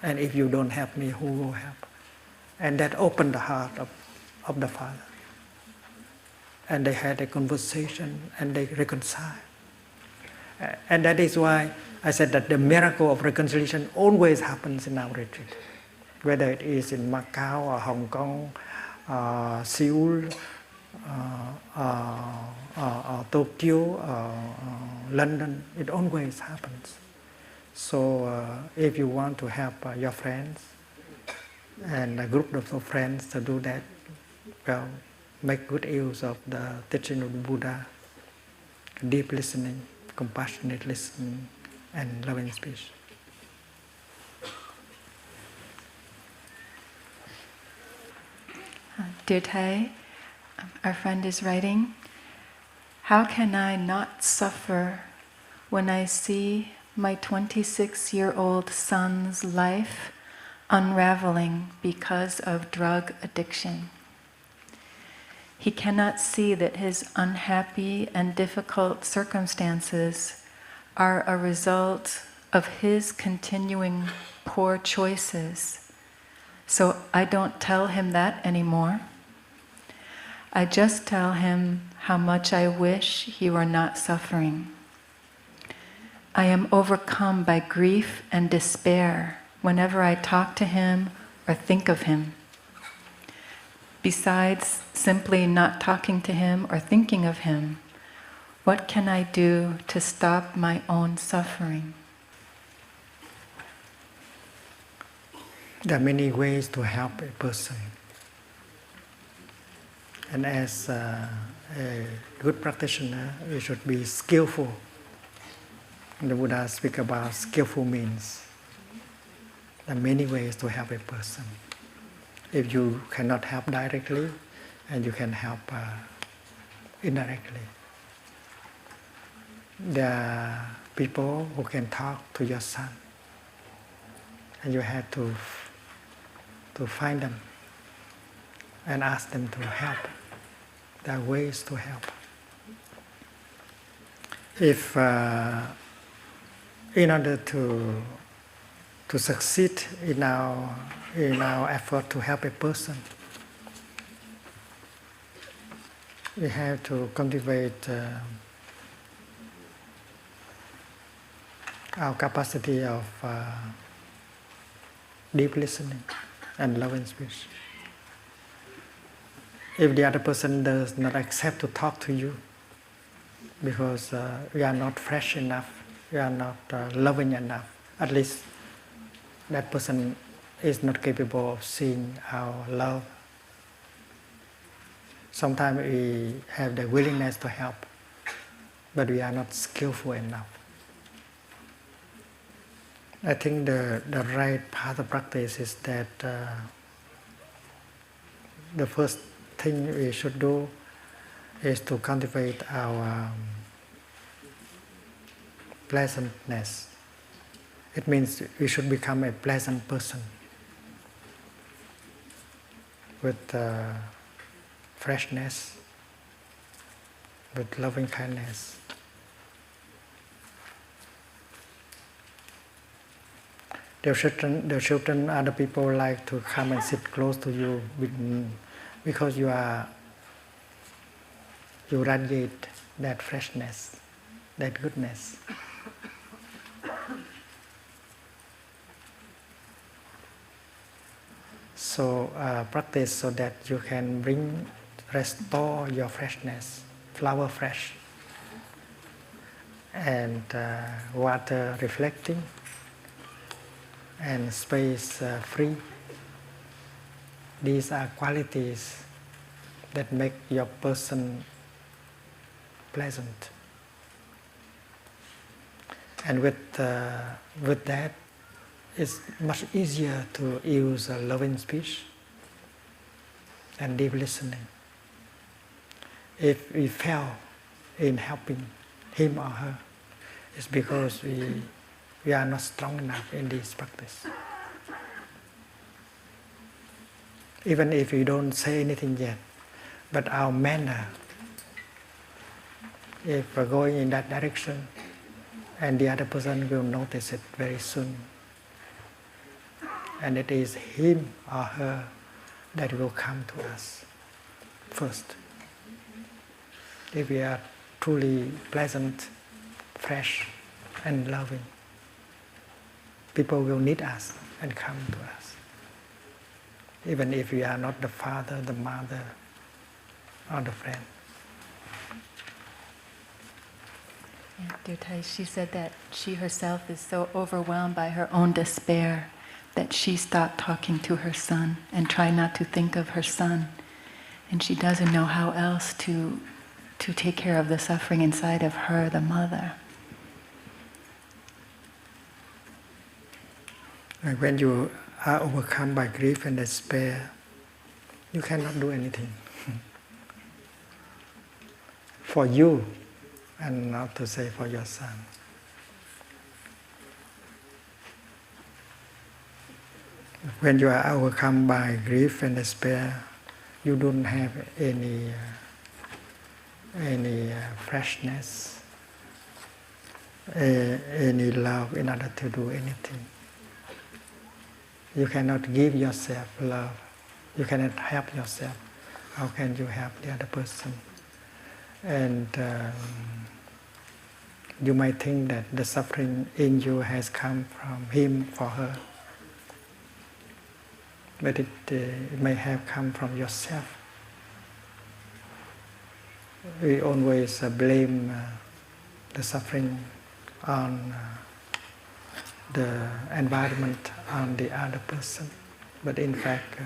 S1: And if you don't help me, who will help? And that opened the heart of the father. And they had a conversation and they reconciled. And that is why I said that the miracle of reconciliation always happens in our retreat. Whether it is in Macau or Hong Kong, Seoul, Tokyo, London, it always happens. So if you want to help your friends and a group of friends to do that, well, make good use of the teaching of the Buddha, deep listening, compassionate listening, and loving speech.
S3: Dear Thai, our friend is writing, how can I not suffer when I see my 26-year-old son's life unraveling because of drug addiction? He cannot see that his unhappy and difficult circumstances are a result of his continuing poor choices. So I don't tell him that anymore. I just tell him how much I wish he were not suffering. I am overcome by grief and despair whenever I talk to him or think of him. Besides simply not talking to him or thinking of him, what can I do to stop my own suffering?
S1: There are many ways to help a person. And as a good practitioner, you should be skillful. The Buddha speaks about skillful means. There are many ways to help a person. If you cannot help directly, and you can help indirectly. There are people who can talk to your son, and you have to find them and ask them to help. There are ways to help. If in order to succeed in our effort to help a person, we have to cultivate our capacity of deep listening and loving speech. If the other person does not accept to talk to you because we are not fresh enough, we are not loving enough, at least that person is not capable of seeing our love. Sometimes we have the willingness to help, but we are not skillful enough. I think the right path of practice is that the first thing we should do is to cultivate our pleasantness. It means we should become a pleasant person with freshness, with loving kindness. The children, other people like to come and sit close to you because you radiate that freshness, that goodness. So practice so that you can bring restore your freshness, flower fresh, and water reflecting, and space free. These are qualities that make your person pleasant. And with that, it's much easier to use a loving speech and deep listening. If we fail in helping him or her, it's because we are not strong enough in this practice. Even if we don't say anything yet, but our manner, if we're going in that direction, and the other person will notice it very soon. And it is him or her that will come to us first. If we are truly pleasant, fresh, and loving, people will need us and come to us. Even if we are not the father, the mother, or the friend.
S3: Yeah, dear Thai, she said that she herself is so overwhelmed by her own despair that she stopped talking to her son and tried not to think of her son. And she doesn't know how else to take care of the suffering inside of her, the mother.
S1: And when you are overcome by grief and despair, you cannot do anything for you, and not to say for your son. When you are overcome by grief and despair, you don't have any freshness, any love in order to do anything. You cannot give yourself love. You cannot help yourself. How can you help the other person? And you might think that the suffering in you has come from him for her. But it may have come from yourself. We always blame the suffering on the environment, on the other person. But in fact,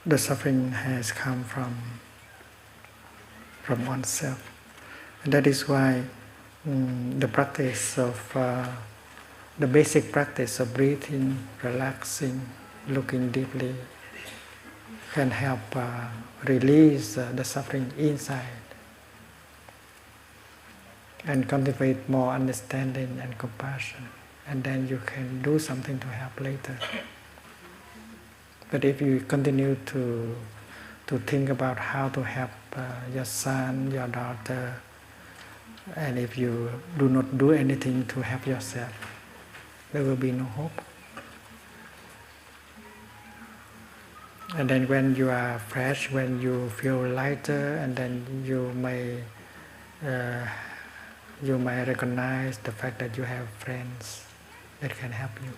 S1: the suffering has come from oneself. And that is why the practice of the basic practice of breathing, relaxing, looking deeply can help release the suffering inside and cultivate more understanding and compassion. And then you can do something to help later. But if you continue to think about how to help your son, your daughter, and if you do not do anything to help yourself, there will be no hope. And then when you are fresh, when you feel lighter, and then you may recognize the fact that you have friends that can help you.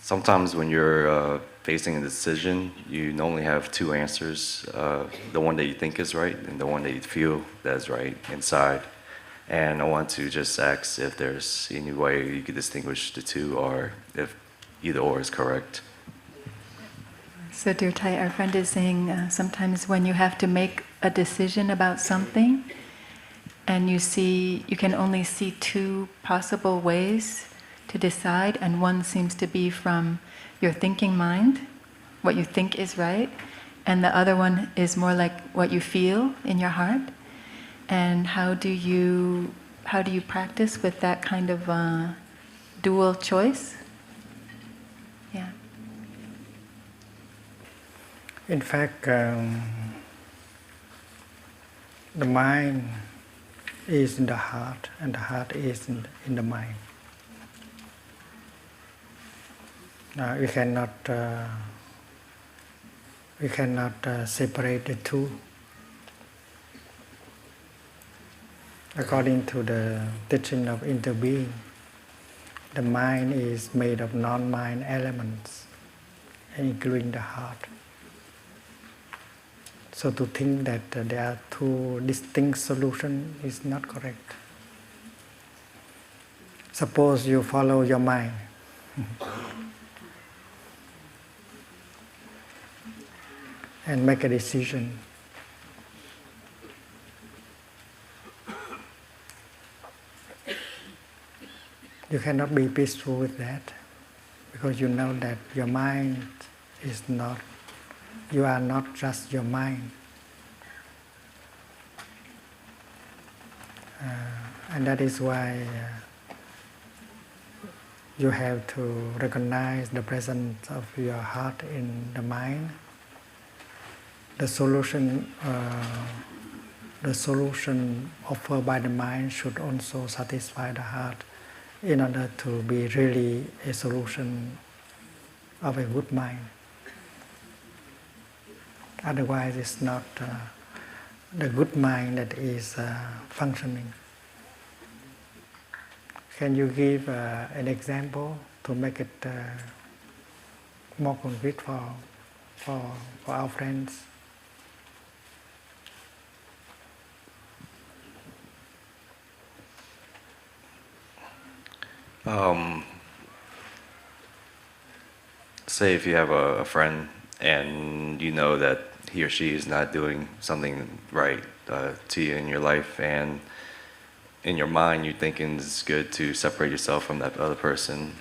S7: Sometimes when you're facing a decision, you normally have two answers, the one that you think is right and the one that you feel that is right inside. And I want to just ask if there's any way you could distinguish the two, or if either or is correct.
S3: So dear Thai, our friend is saying sometimes when you have to make a decision about something and you can only see two possible ways to decide, and one seems to be from your thinking mind, what you think is right, and the other one is more like what you feel in your heart. And how do you practice with that kind of dual choice? Yeah.
S1: In fact, the mind is in the heart, and the heart is in the mind. We cannot separate the two. According to the teaching of interbeing, the mind is made of non-mind elements, including the heart. So to think that there are two distinct solutions is not correct. Suppose you follow your mind. And make a decision. You cannot be peaceful with that, because you know that your mind is not, you are not just your mind. And that is why you have to recognize the presence of your heart in the mind. The solution offered by the mind should also satisfy the heart in order to be really a solution of a good mind. Otherwise, it's not the good mind that is functioning. Can you give an example to make it more concrete for our friends?
S7: Say if you have a friend and you know that he or she is not doing something right to you in your life, and in your mind you're thinking it's good to separate yourself from that other person,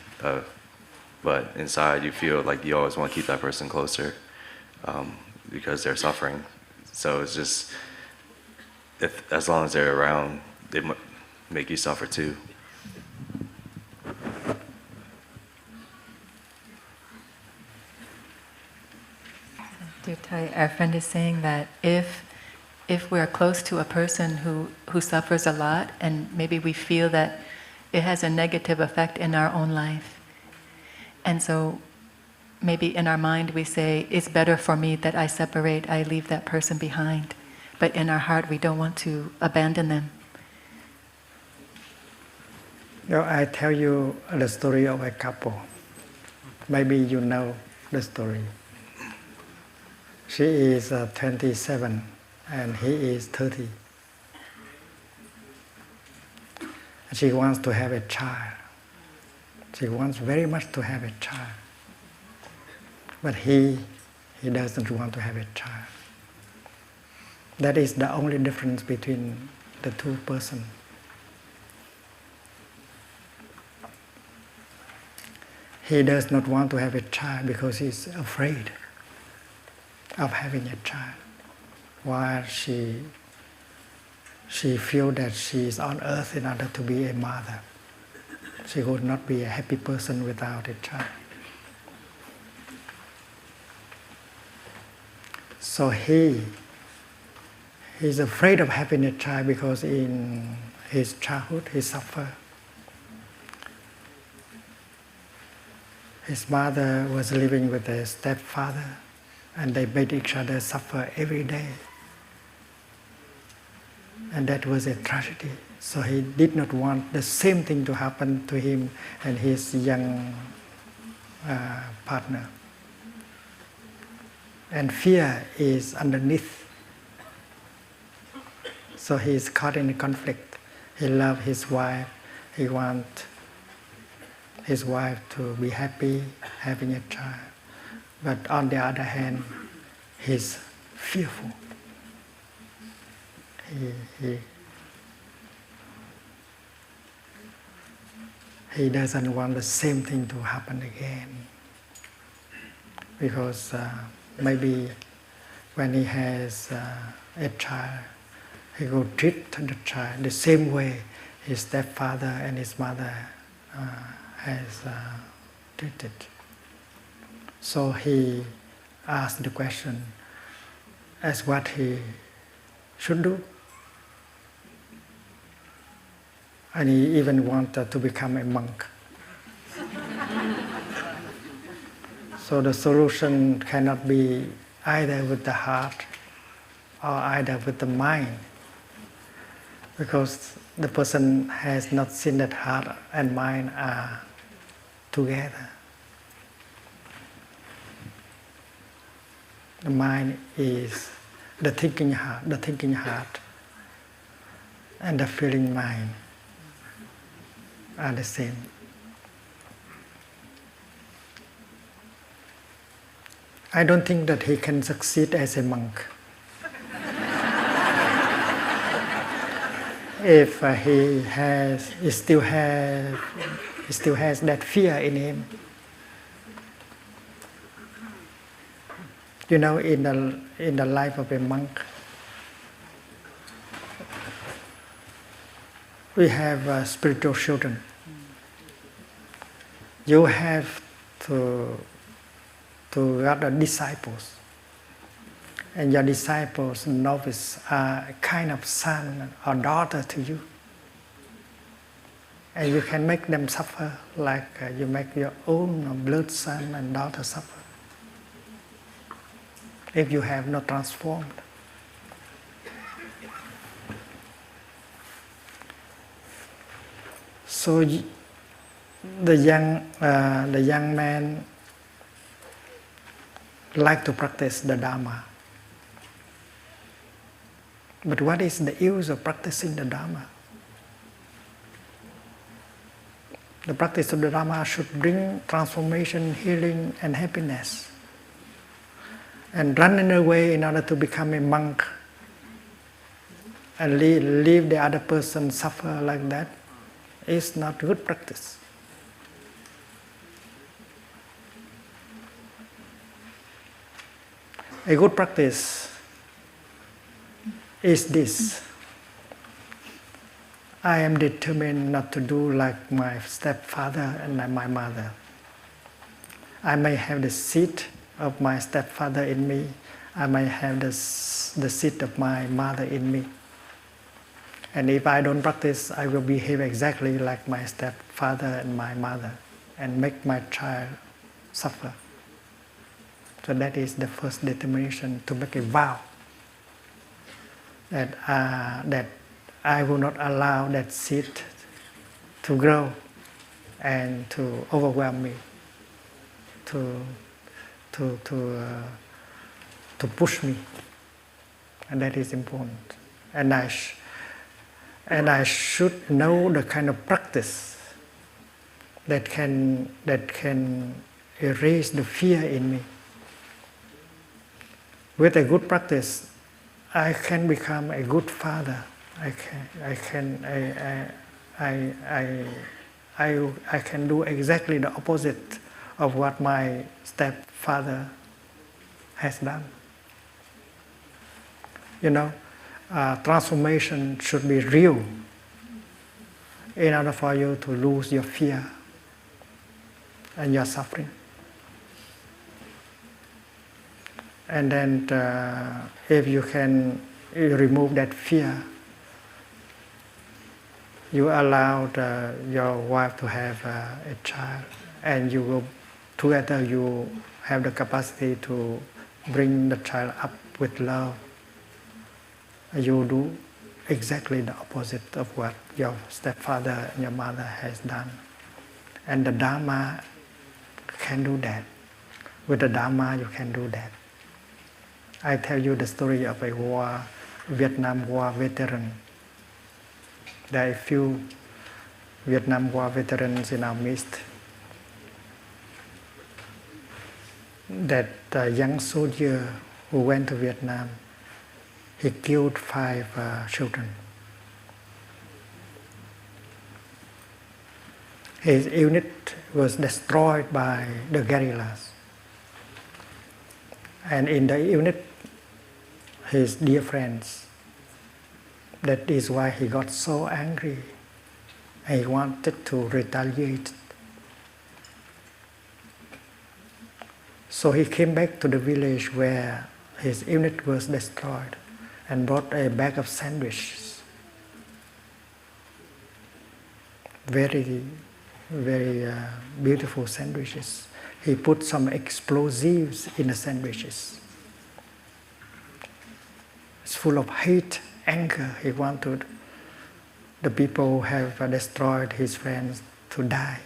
S7: but inside you feel like you always want to keep that person closer because they're suffering. So it's just, as long as they're around, they make you suffer too.
S3: Our friend is saying that if we're close to a person who suffers a lot, and maybe we feel that it has a negative effect in our own life, and so maybe in our mind we say, it's better for me that I separate, I leave that person behind, but in our heart we don't want to abandon them.
S1: I tell you the story of a couple. Maybe you know the story. She is 27 and he is 30. She wants to have a child. She wants very much to have a child. But he doesn't want to have a child. That is the only difference between the two persons. He does not want to have a child because he's afraid of having a child, while she feels that she is on earth in order to be a mother. She would not be a happy person without a child. So he's afraid of having a child because in his childhood he suffered. His mother was living with a stepfather, and they made each other suffer every day. And that was a tragedy. So he did not want the same thing to happen to him and his young partner. And fear is underneath. So he is caught in a conflict. He loves his wife. He wants his wife to be happy having a child. But on the other hand, he's fearful. He doesn't want the same thing to happen again. Because maybe when he has a child, he will treat the child the same way his stepfather and his mother has treated. So he asked the question as what he should do. And he even wanted to become a monk. So the solution cannot be either with the heart or either with the mind, because the person has not seen that heart and mind are together. The mind is the thinking heart and the feeling mind are the same. I don't think that he can succeed as a monk. If he still has that fear in him. You know, in the life of a monk, we have spiritual children. You have to gather disciples, and your disciples, novices, are a kind of son or daughter to you, and you can make them suffer like you make your own blood son and daughter suffer if you have not transformed. So the young man like to practice the Dharma. But what is the use of practicing the Dharma? The practice of the Dharma should bring transformation, healing, and happiness. And running away in order to become a monk and leave the other person suffer like that is not good practice. A good practice is this: I am determined not to do like my stepfather and my mother. I may have the seed of my stepfather in me. I may have the seed of my mother in me. And if I don't practice, I will behave exactly like my stepfather and my mother and make my child suffer. So that is the first determination, to make a vow that I will not allow that seed to grow and to overwhelm me, to push me, and that is important. And I should know the kind of practice that can erase the fear in me. With a good practice, I can become a good father. I can do exactly the opposite of what my stepfather has done. You know, transformation should be real in order for you to lose your fear and your suffering. And then if you can remove that fear, you allowed your wife to have a child, and you will together you have the capacity to bring the child up with love. You do exactly the opposite of what your stepfather and your mother has done. And the Dharma can do that. With the Dharma you can do that. I tell you the story of a Vietnam War veteran. There are a few Vietnam War veterans in our midst. That young soldier who went to Vietnam, he killed 5 children. His unit was destroyed by the guerrillas. And in the unit, his dear friends. That is why he got so angry. He wanted to retaliate. So he came back to the village where his unit was destroyed and brought a bag of sandwiches. Very, very beautiful sandwiches. he put some explosives in the sandwiches. It's full of hate, anger. He wanted the people who have destroyed his friends to die.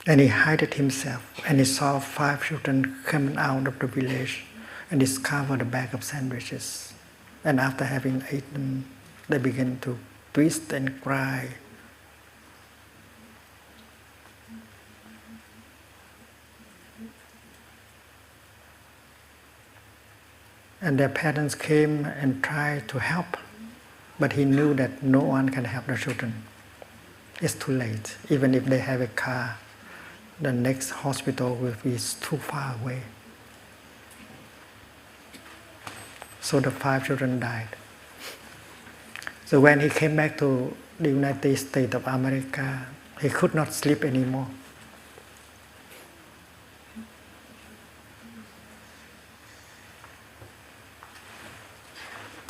S1: And he hid himself, and he saw 5 children coming out of the village and discovered a bag of sandwiches. And after having eaten, they began to twist and cry. And their parents came and tried to help, but he knew that no one can help the children. It's too late. Even if they have a car, the next hospital will be too far away. So the 5 children died. So when he came back to the United States of America, he could not sleep anymore.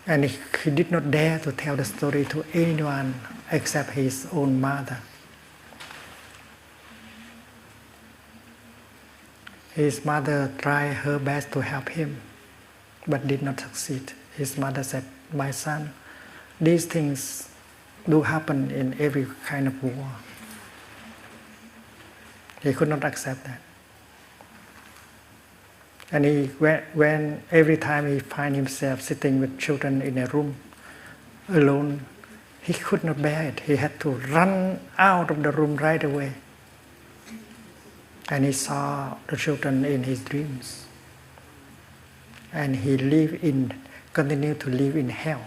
S1: And he did not dare to tell the story to anyone except his own mother. His mother tried her best to help him, but did not succeed. His mother said, "My son, these things do happen in every kind of war." He could not accept that. And when every time he find himself sitting with children in a room alone, he could not bear it. He had to run out of the room right away. And he saw the children in his dreams. And he continued to live in hell.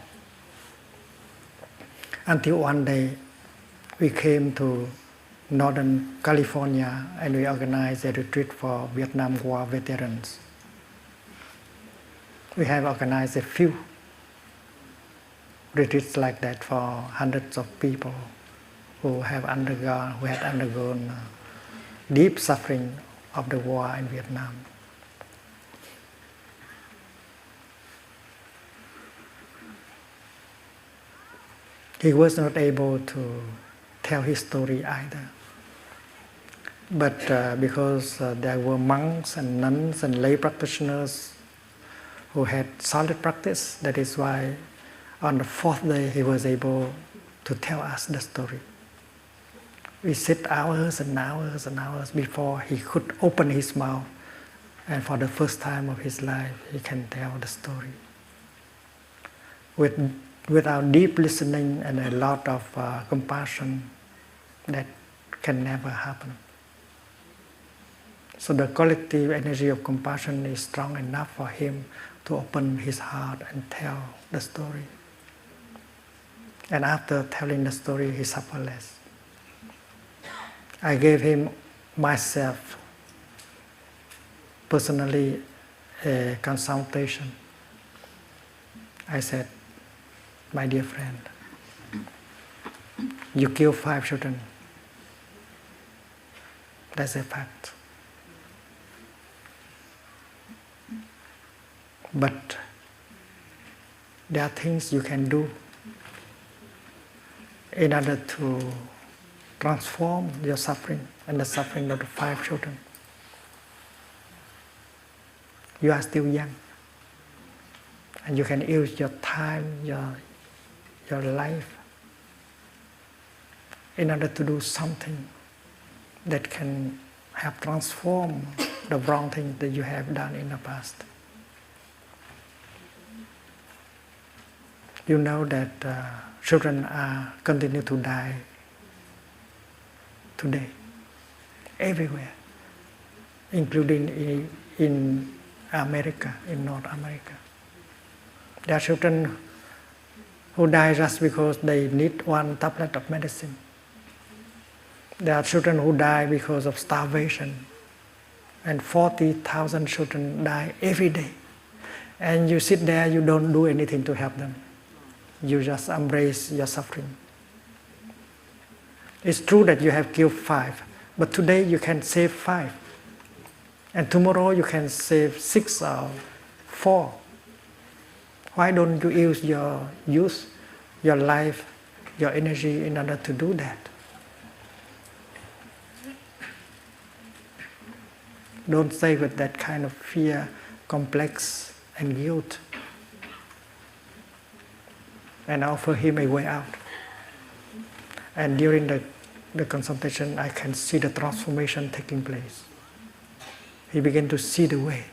S1: Until one day, we came to Northern California and we organized a retreat for Vietnam War veterans. We have organized a few retreats like that for hundreds of people who had undergone deep suffering of the war in Vietnam. He was not able to tell his story either. But because there were monks and nuns and lay practitioners who had solid practice, that is why on the 4th day he was able to tell us the story. We sit hours and hours and hours before he could open his mouth, and for the first time of his life he can tell the story. Without deep listening and a lot of compassion, that can never happen. So the collective energy of compassion is strong enough for him to open his heart and tell the story. And after telling the story, he suffered less. I gave him myself personally a consultation. I said, "My dear friend, you killed 5 children. That's a fact. But there are things you can do in order to transform your suffering and the suffering of the 5 children. You are still young, and you can use your time, your life, in order to do something that can help transform the wrong thing that you have done in the past." You know that children continue to die today, everywhere, including in America, in North America. There are children who die just because they need 1 tablet of medicine. There are children who die because of starvation, and 40,000 children die every day. And you sit there, you don't do anything to help them. You just embrace your suffering. It's true that you have killed 5, but today you can save 5. And tomorrow you can save 6 or 4. Why don't you use your life, your energy in order to do that? Don't stay with that kind of fear, complex, and guilt. And offer him a way out. And during the consultation, I can see the transformation taking place. He began to see the way.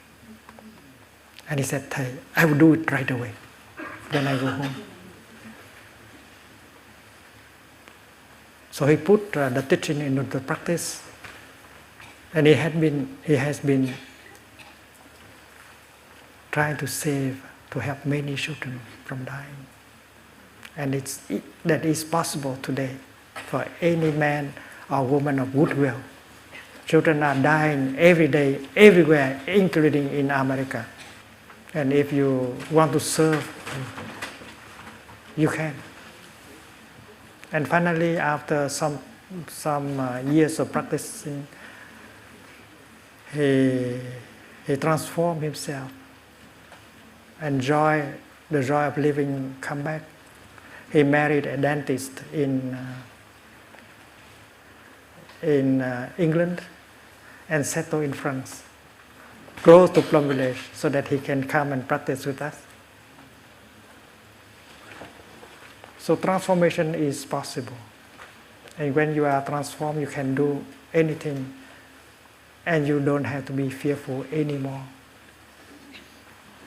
S1: And he said, "Thầy, I will do it right away. Then I go home." So he put the teaching into the practice. And he has been trying to save, to help many children from dying. And that is possible today for any man or woman of goodwill. Children are dying every day, everywhere, including in America. And if you want to serve, you can. And finally, after some years of practicing, he transformed himself, and the joy of living come back. He married a dentist in England and settled in France, close to Plum village, so that he can come and practice with us. So transformation is possible. And when you are transformed, you can do anything, and you don't have to be fearful anymore.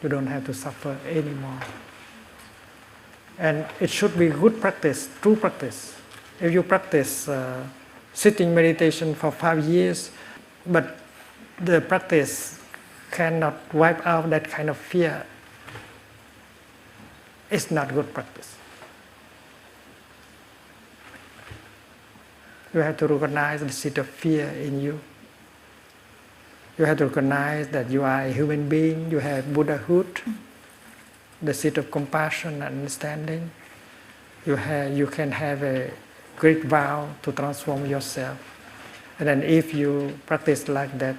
S1: You don't have to suffer anymore. And it should be good practice, true practice. If you practice sitting meditation for 5 years, but the practice cannot wipe out that kind of fear, it's not good practice. You have to recognize the seed of fear in you. You have to recognize that you are a human being, you have Buddhahood, the seed of compassion and understanding. You can have a great vow to transform yourself. And then if you practice like that,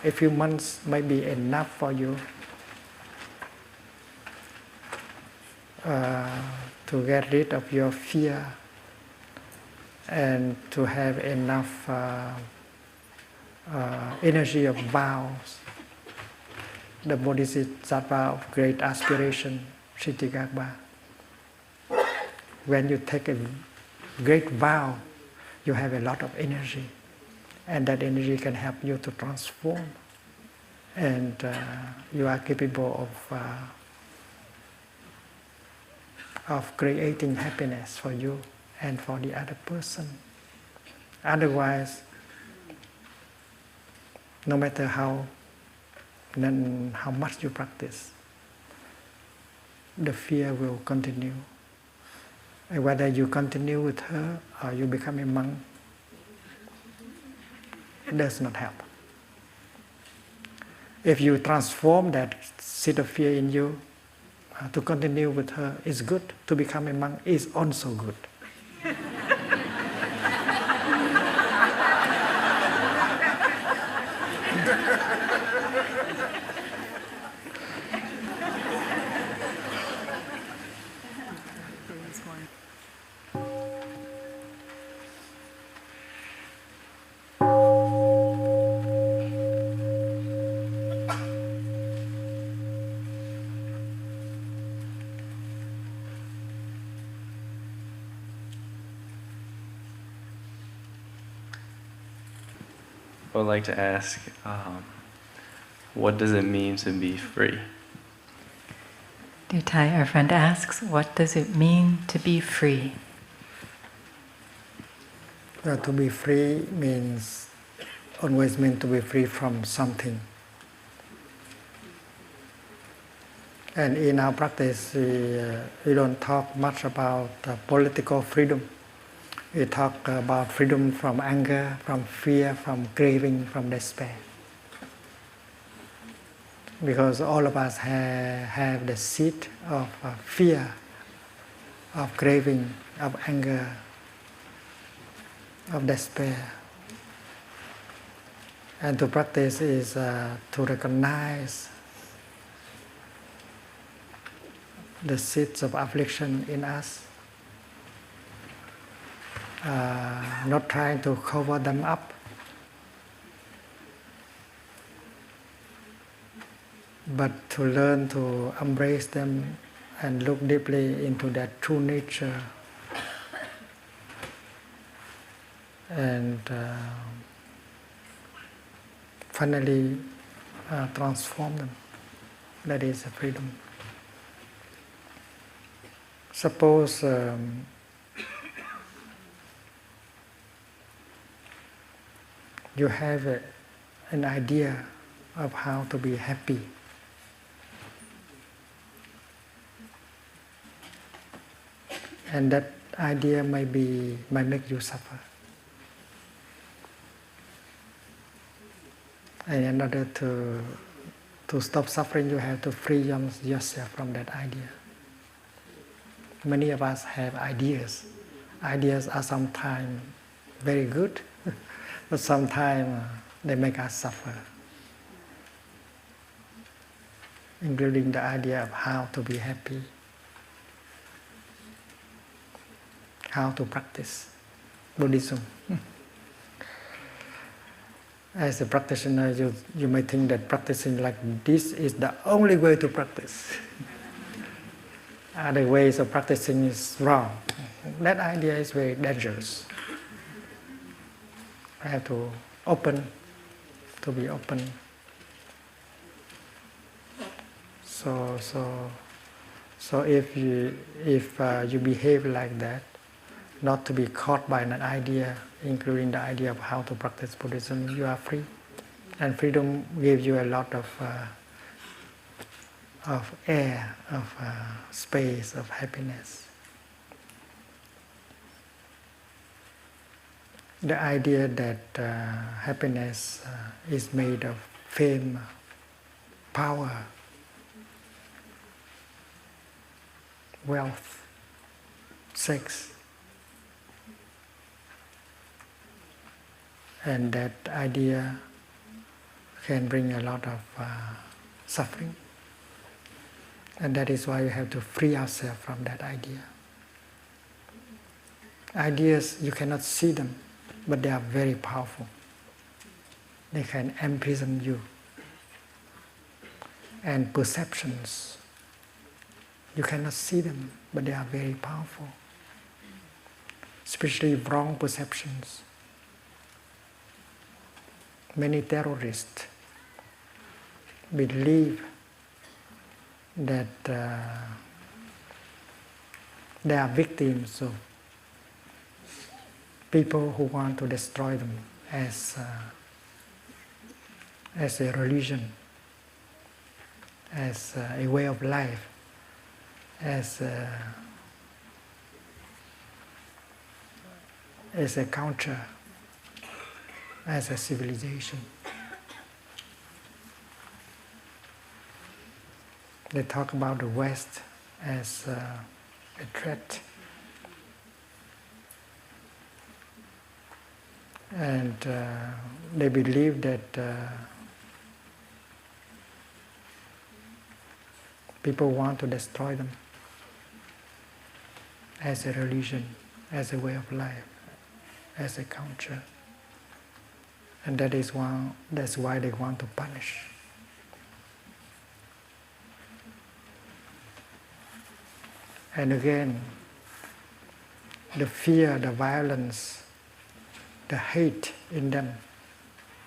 S1: a few months may be enough for you to get rid of your fear and to have enough energy of vows. The Bodhisattva of great aspiration, Shitigagba. When you take a great vow, you have a lot of energy, and that energy can help you to transform, and you are capable of creating happiness for you and for the other person. Otherwise, no matter how much you practice, the fear will continue. And whether you continue with her or you become a monk, it does not help. If you transform that seed of fear in you, to continue with her is good. To become a monk is also good.
S8: I would like to ask, what does it mean to be free?
S3: Dear Thai, our friend asks, what does it mean to be free?
S1: To be free always means to be free from something. And in our practice, we don't talk much about political freedom. We talk about freedom from anger, from fear, from craving, from despair. Because all of us have the seed of fear, of craving, of anger, of despair. And to practice is to recognize the seeds of affliction in us, not trying to cover them up, but to learn to embrace them and look deeply into their true nature, and finally transform them. That is freedom. Suppose you have an idea of how to be happy. And that idea might make you suffer. And in order to stop suffering, you have to free yourself from that idea. Many of us have ideas. Ideas are sometimes very good, but sometimes they make us suffer, including the idea of how to be happy, how to practice Buddhism. As a practitioner, you may think that practicing like this is the only way to practice. Other ways of practicing is wrong. That idea is very dangerous. I have to be open. So if you behave like that, not to be caught by an idea, including the idea of how to practice Buddhism, you are free. And freedom gives you a lot of air, of space, of happiness. The idea that happiness is made of fame, power, wealth, sex, and that idea can bring a lot of suffering. And that is why you have to free yourself from that idea. Ideas, you cannot see them, but they are very powerful. They can imprison you. And perceptions, you cannot see them, but they are very powerful. Especially wrong perceptions. Many terrorists believe that they are victims of people who want to destroy them as a religion, as a way of life, as a culture, as a civilization. They talk about the West as a threat. And they believe that people want to destroy them as a religion, as a way of life, as a culture. And that's why they want to punish. And again, the fear, the violence, the hate in them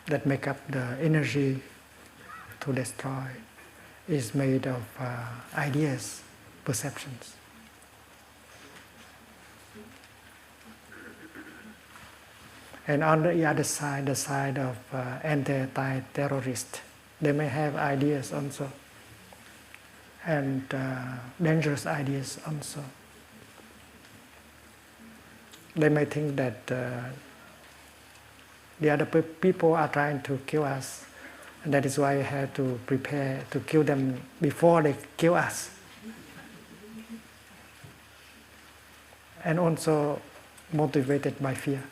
S1: that make up the energy to destroy is made of ideas, perceptions. And on the other side, the side of anti-terrorist, they may have ideas also, and dangerous ideas also. They may think that the other people are trying to kill us, and that is why we have to prepare to kill them before they kill us. And also motivated by fear.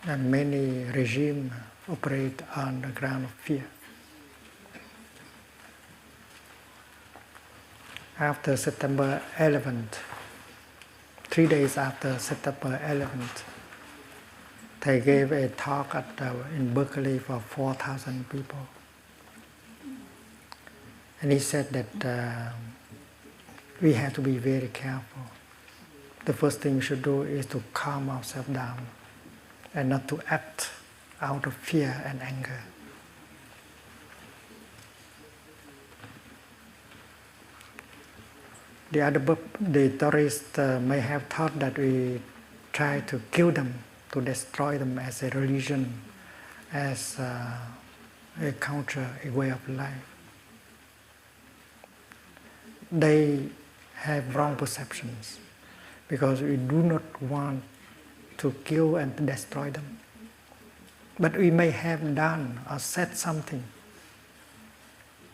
S1: And many regimes operate on the ground of fear. after September 11th, 3 days after September 11th, they gave a talk in Berkeley for 4,000 people. And he said that we have to be very careful. The first thing we should do is to calm ourselves down and not to act out of fear and anger. The terrorists may have thought that we try to kill them, to destroy them as a religion, as a culture, a way of life. They have wrong perceptions because we do not want to kill and to destroy them. But we may have done or said something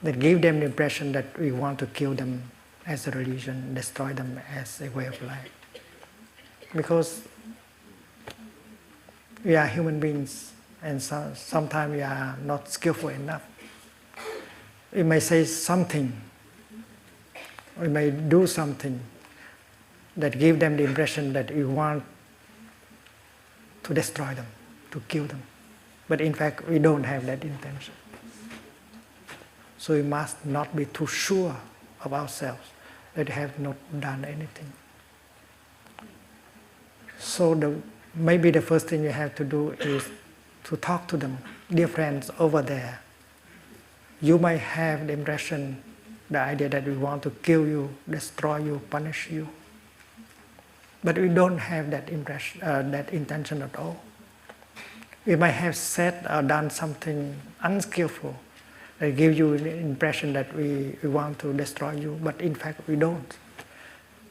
S1: that gave them the impression that we want to kill them as a religion, destroy them as a way of life. Because we are human beings and sometimes we are not skillful enough. We may say something, we may do something that give them the impression that we want to destroy them, to kill them. But in fact, we don't have that intention. So we must not be too sure of ourselves that we have not done anything. So maybe the first thing you have to do is to talk to them. Dear friends over there, you might have the impression, the idea that we want to kill you, destroy you, punish you. But we don't have that impression, that intention at all. We might have said or done something unskillful that gives you the impression that we want to destroy you, but in fact we don't.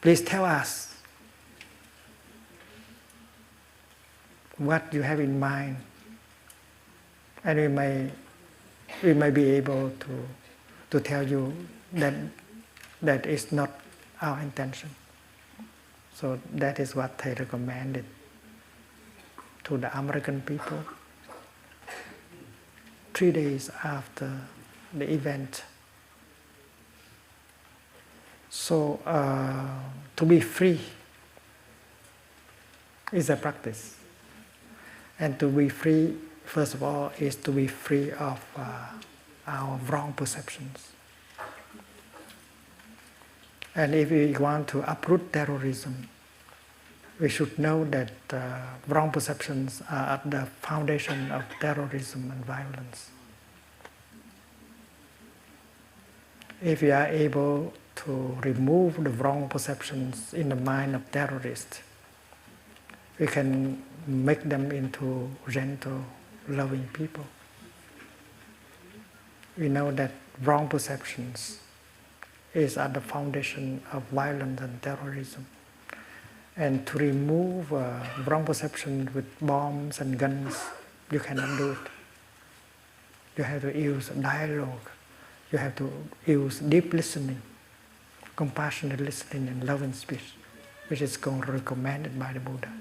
S1: Please tell us what you have in mind, and we may be able to tell you that is not our intention. So that is what they recommended to the American people 3 days after the event. So to be free is a practice. And to be free, first of all, is to be free of our wrong perceptions. And if we want to uproot terrorism, we should know that wrong perceptions are at the foundation of terrorism and violence. If we are able to remove the wrong perceptions in the mind of terrorists, we can make them into gentle, loving people. We know that wrong perceptions is at the foundation of violence and terrorism. And to remove wrong perception with bombs and guns, you cannot do it. You have to use dialogue. You have to use deep listening, compassionate listening and loving speech, which is recommended by the Buddha.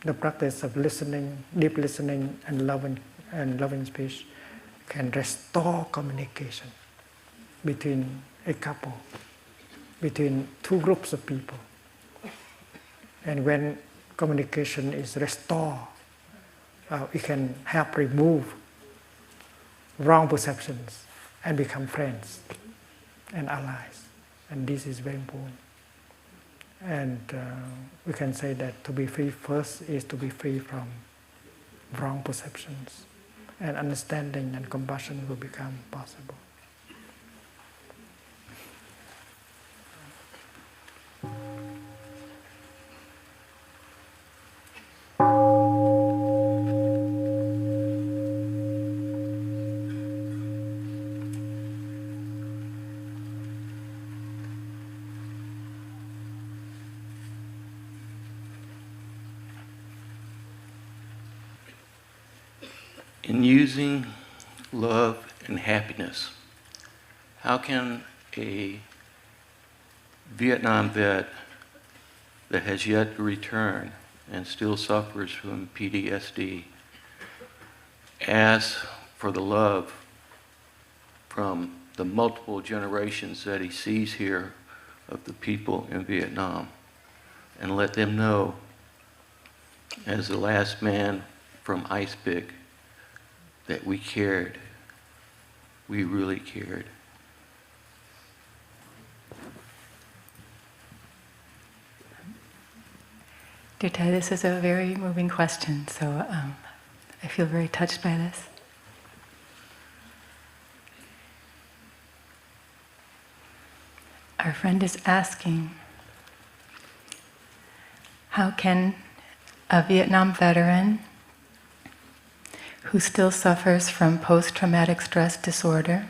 S1: The practice of listening, deep listening and loving speech can restore communication between a couple, between two groups of people. And when communication is restored, we can help remove wrong perceptions and become friends and allies. And this is very important. And we can say that to be free first is to be free from wrong perceptions. And understanding and compassion will become possible.
S9: In using love and happiness, how can a Vietnam vet that has yet to return and still suffers from PTSD ask for the love from the multiple generations that he sees here of the people in Vietnam, and let them know, as the last man from Ice Pick, that we cared. We really cared.
S3: Dear Thai, this is a very moving question, so I feel very touched by this. Our friend is asking, how can a Vietnam veteran who still suffers from post-traumatic stress disorder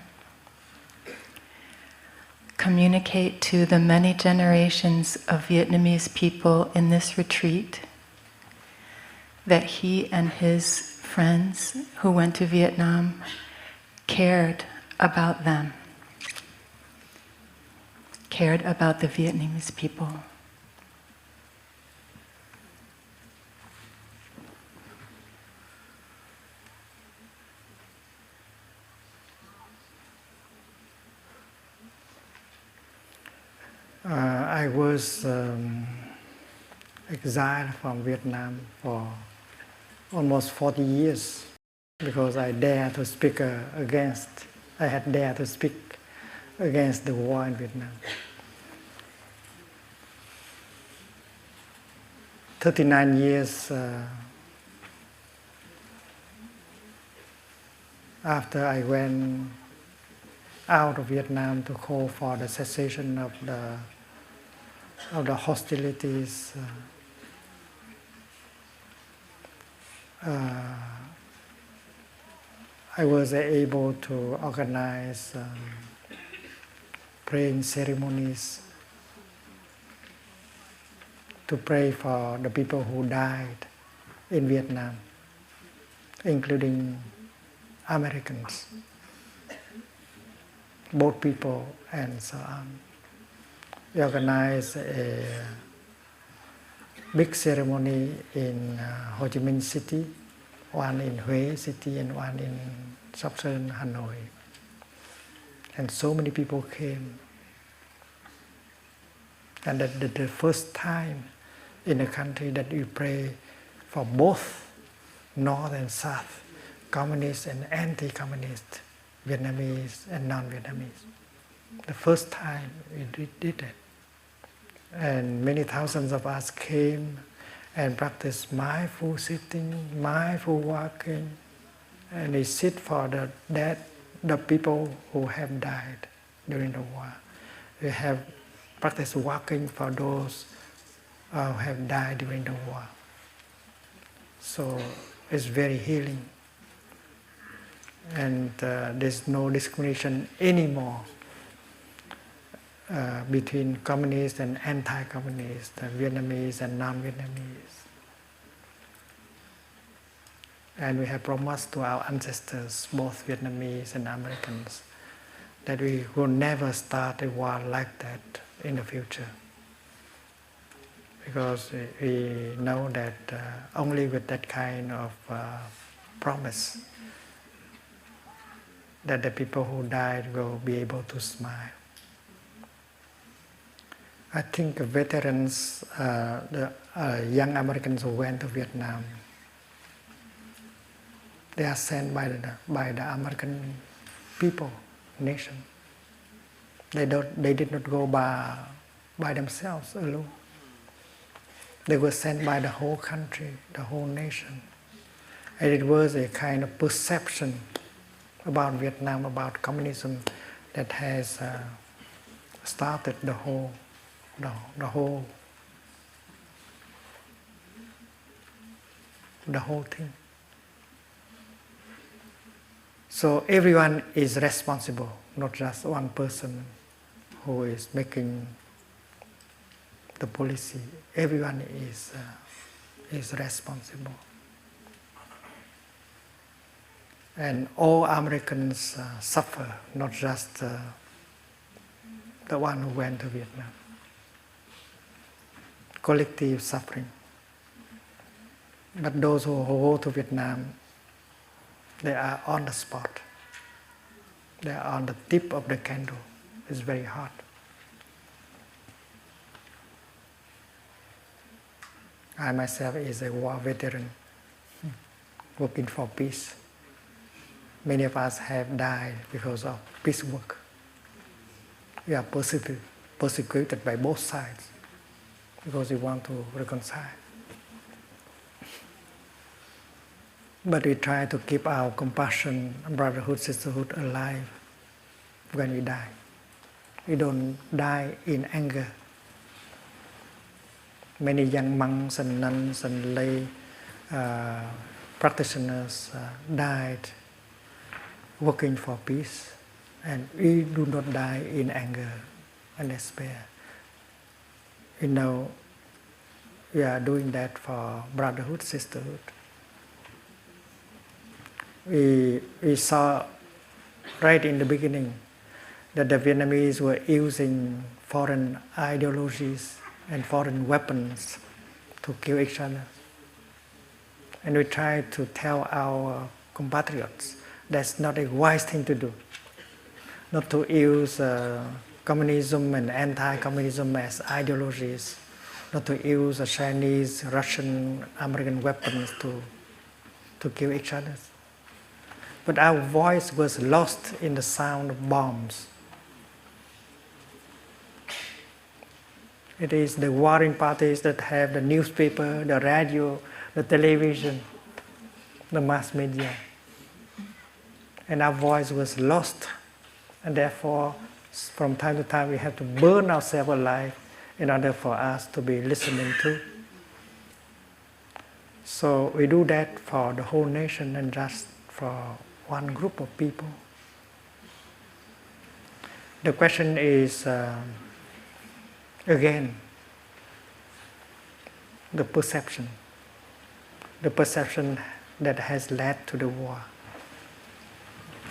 S3: communicate to the many generations of Vietnamese people in this retreat that he and his friends who went to Vietnam cared about them, cared about the Vietnamese people?
S1: I was exiled from Vietnam for almost 40 years because I dared to speak I had dared to speak against the war in Vietnam. 39 years after I went out of Vietnam to call for the cessation of the hostilities, I was able to organize praying ceremonies to pray for the people who died in Vietnam, including Americans, both people and so on. We organized a big ceremony in Ho Chi Minh City, one in Hue City and one in southern Hanoi. And so many people came. And the first time in the country that we pray for both North and South, communist and anti-communist, Vietnamese and non-Vietnamese. The first time we did it. And many thousands of us came and practiced mindful sitting, mindful walking, and we sit for the people who have died during the war. We have practiced walking for those who have died during the war. So it's very healing. And there's no discrimination anymore between communist and anti-communist, Vietnamese and non-Vietnamese. And we have promised to our ancestors, both Vietnamese and Americans, that we will never start a war like that in the future. Because we know that only with that kind of promise that the people who died will be able to smile. I think veterans, the young Americans who went to Vietnam, they are sent by the American people, nation. They did not go by themselves alone. They were sent by the whole country, the whole nation. And it was a kind of perception about Vietnam, about communism, that has started the whole thing. So everyone is responsible, not just one person who is making the policy. Everyone is responsible. And all Americans suffer, not just the one who went to Vietnam. Collective suffering. But those who go to Vietnam, they are on the spot. They are on the tip of the candle. It's very hot. I myself is a war veteran, working for peace. Many of us have died because of peace work. We are persecuted by both sides because we want to reconcile. But we try to keep our compassion, brotherhood, sisterhood alive when we die. We don't die in anger. Many young monks and nuns and lay practitioners died working for peace, and we do not die in anger and despair. We know we are doing that for brotherhood, sisterhood. We saw right in the beginning that the Vietnamese were using foreign ideologies and foreign weapons to kill each other. And we try to tell our compatriots that's not a wise thing to do. Not to use communism and anti-communism as ideologies. Not to use Chinese, Russian, American weapons to kill each other. But our voice was lost in the sound of bombs. It is the warring parties that have the newspaper, the radio, the television, the mass media. And our voice was lost. And therefore, from time to time, we have to burn ourselves alive in order for us to be listening to. So we do that for the whole nation and just for one group of people. The question is, again, the perception that has led to the war.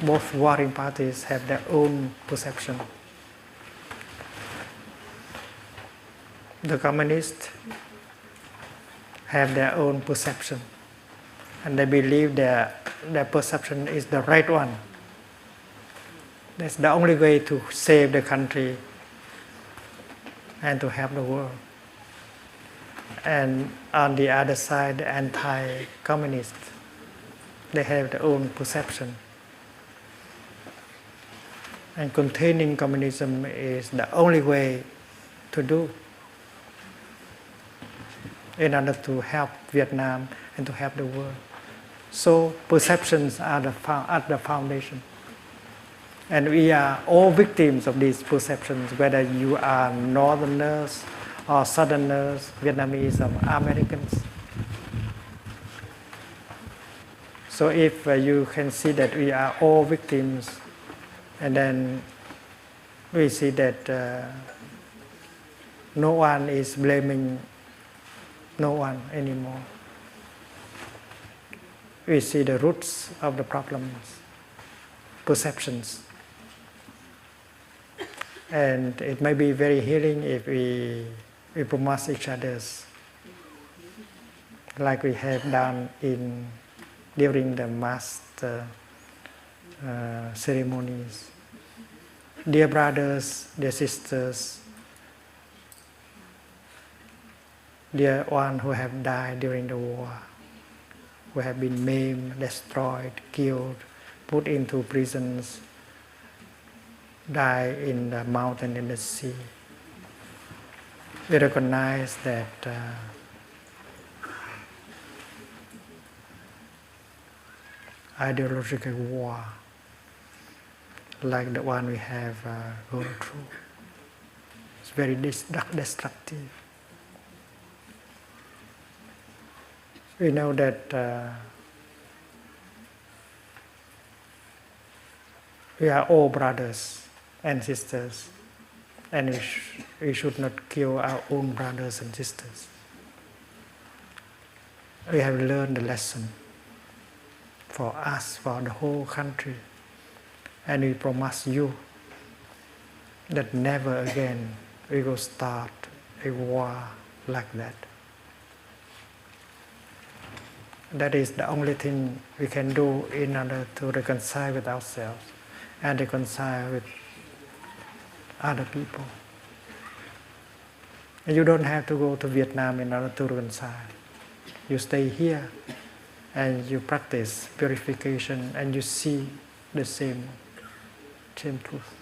S1: Both warring parties have their own perception. The communists have their own perception, and they believe their perception is the right one. That's the only way to save the country and to help the world. And on the other side, the anti-communists, they have their own perception. And containing communism is the only way to do in order to help Vietnam and to help the world. So perceptions are at the foundation. And we are all victims of these perceptions, whether you are Northerners or Southerners, Vietnamese or Americans. So if you can see that we are all victims, and then we see that no one is blaming no one anymore. We see the roots of the problems, perceptions. And it may be very healing if we promote each other's, like we have done during the mass ceremonies. Dear brothers, dear sisters, dear one who have died during the war, who have been maimed, destroyed, killed, put into prisons, die in the mountain, in the sea. We recognize that ideological war, like the one we have gone through, it's very destructive. We know that we are all brothers and sisters, and we should not kill our own brothers and sisters. We have learned the lesson for us, for the whole country, and we promise you that never again we will start a war like that. That is the only thing we can do in order to reconcile with ourselves and reconcile with other people. And you don't have to go to Vietnam in order to reconcile. You stay here and you practice purification and you see the same truth.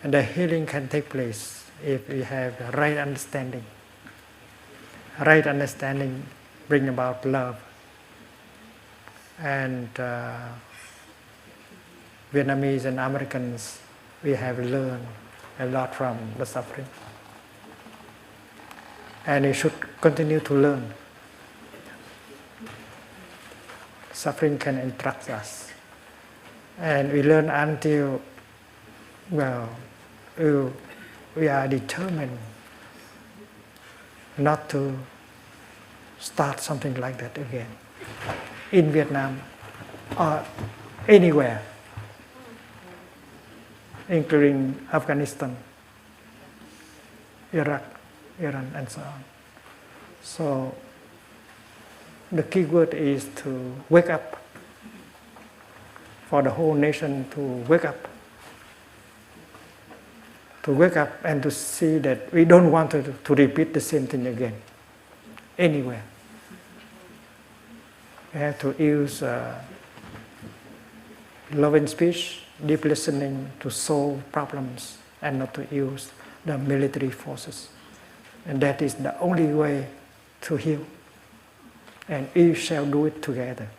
S1: And the healing can take place if we have the right understanding. Right understanding brings about love. And Vietnamese and Americans, we have learned a lot from the suffering. And we should continue to learn. Suffering can instruct us. And we learn until, well, we are determined not to start something like that again. In Vietnam or anywhere, including Afghanistan, Iraq, Iran, and so on. So the key word is to wake up, for the whole nation to wake up. To wake up and to see that we don't want to repeat the same thing again, anywhere. We have to use loving speech, deep listening to solve problems, and not to use the military forces. And that is the only way to heal. And we shall do it together.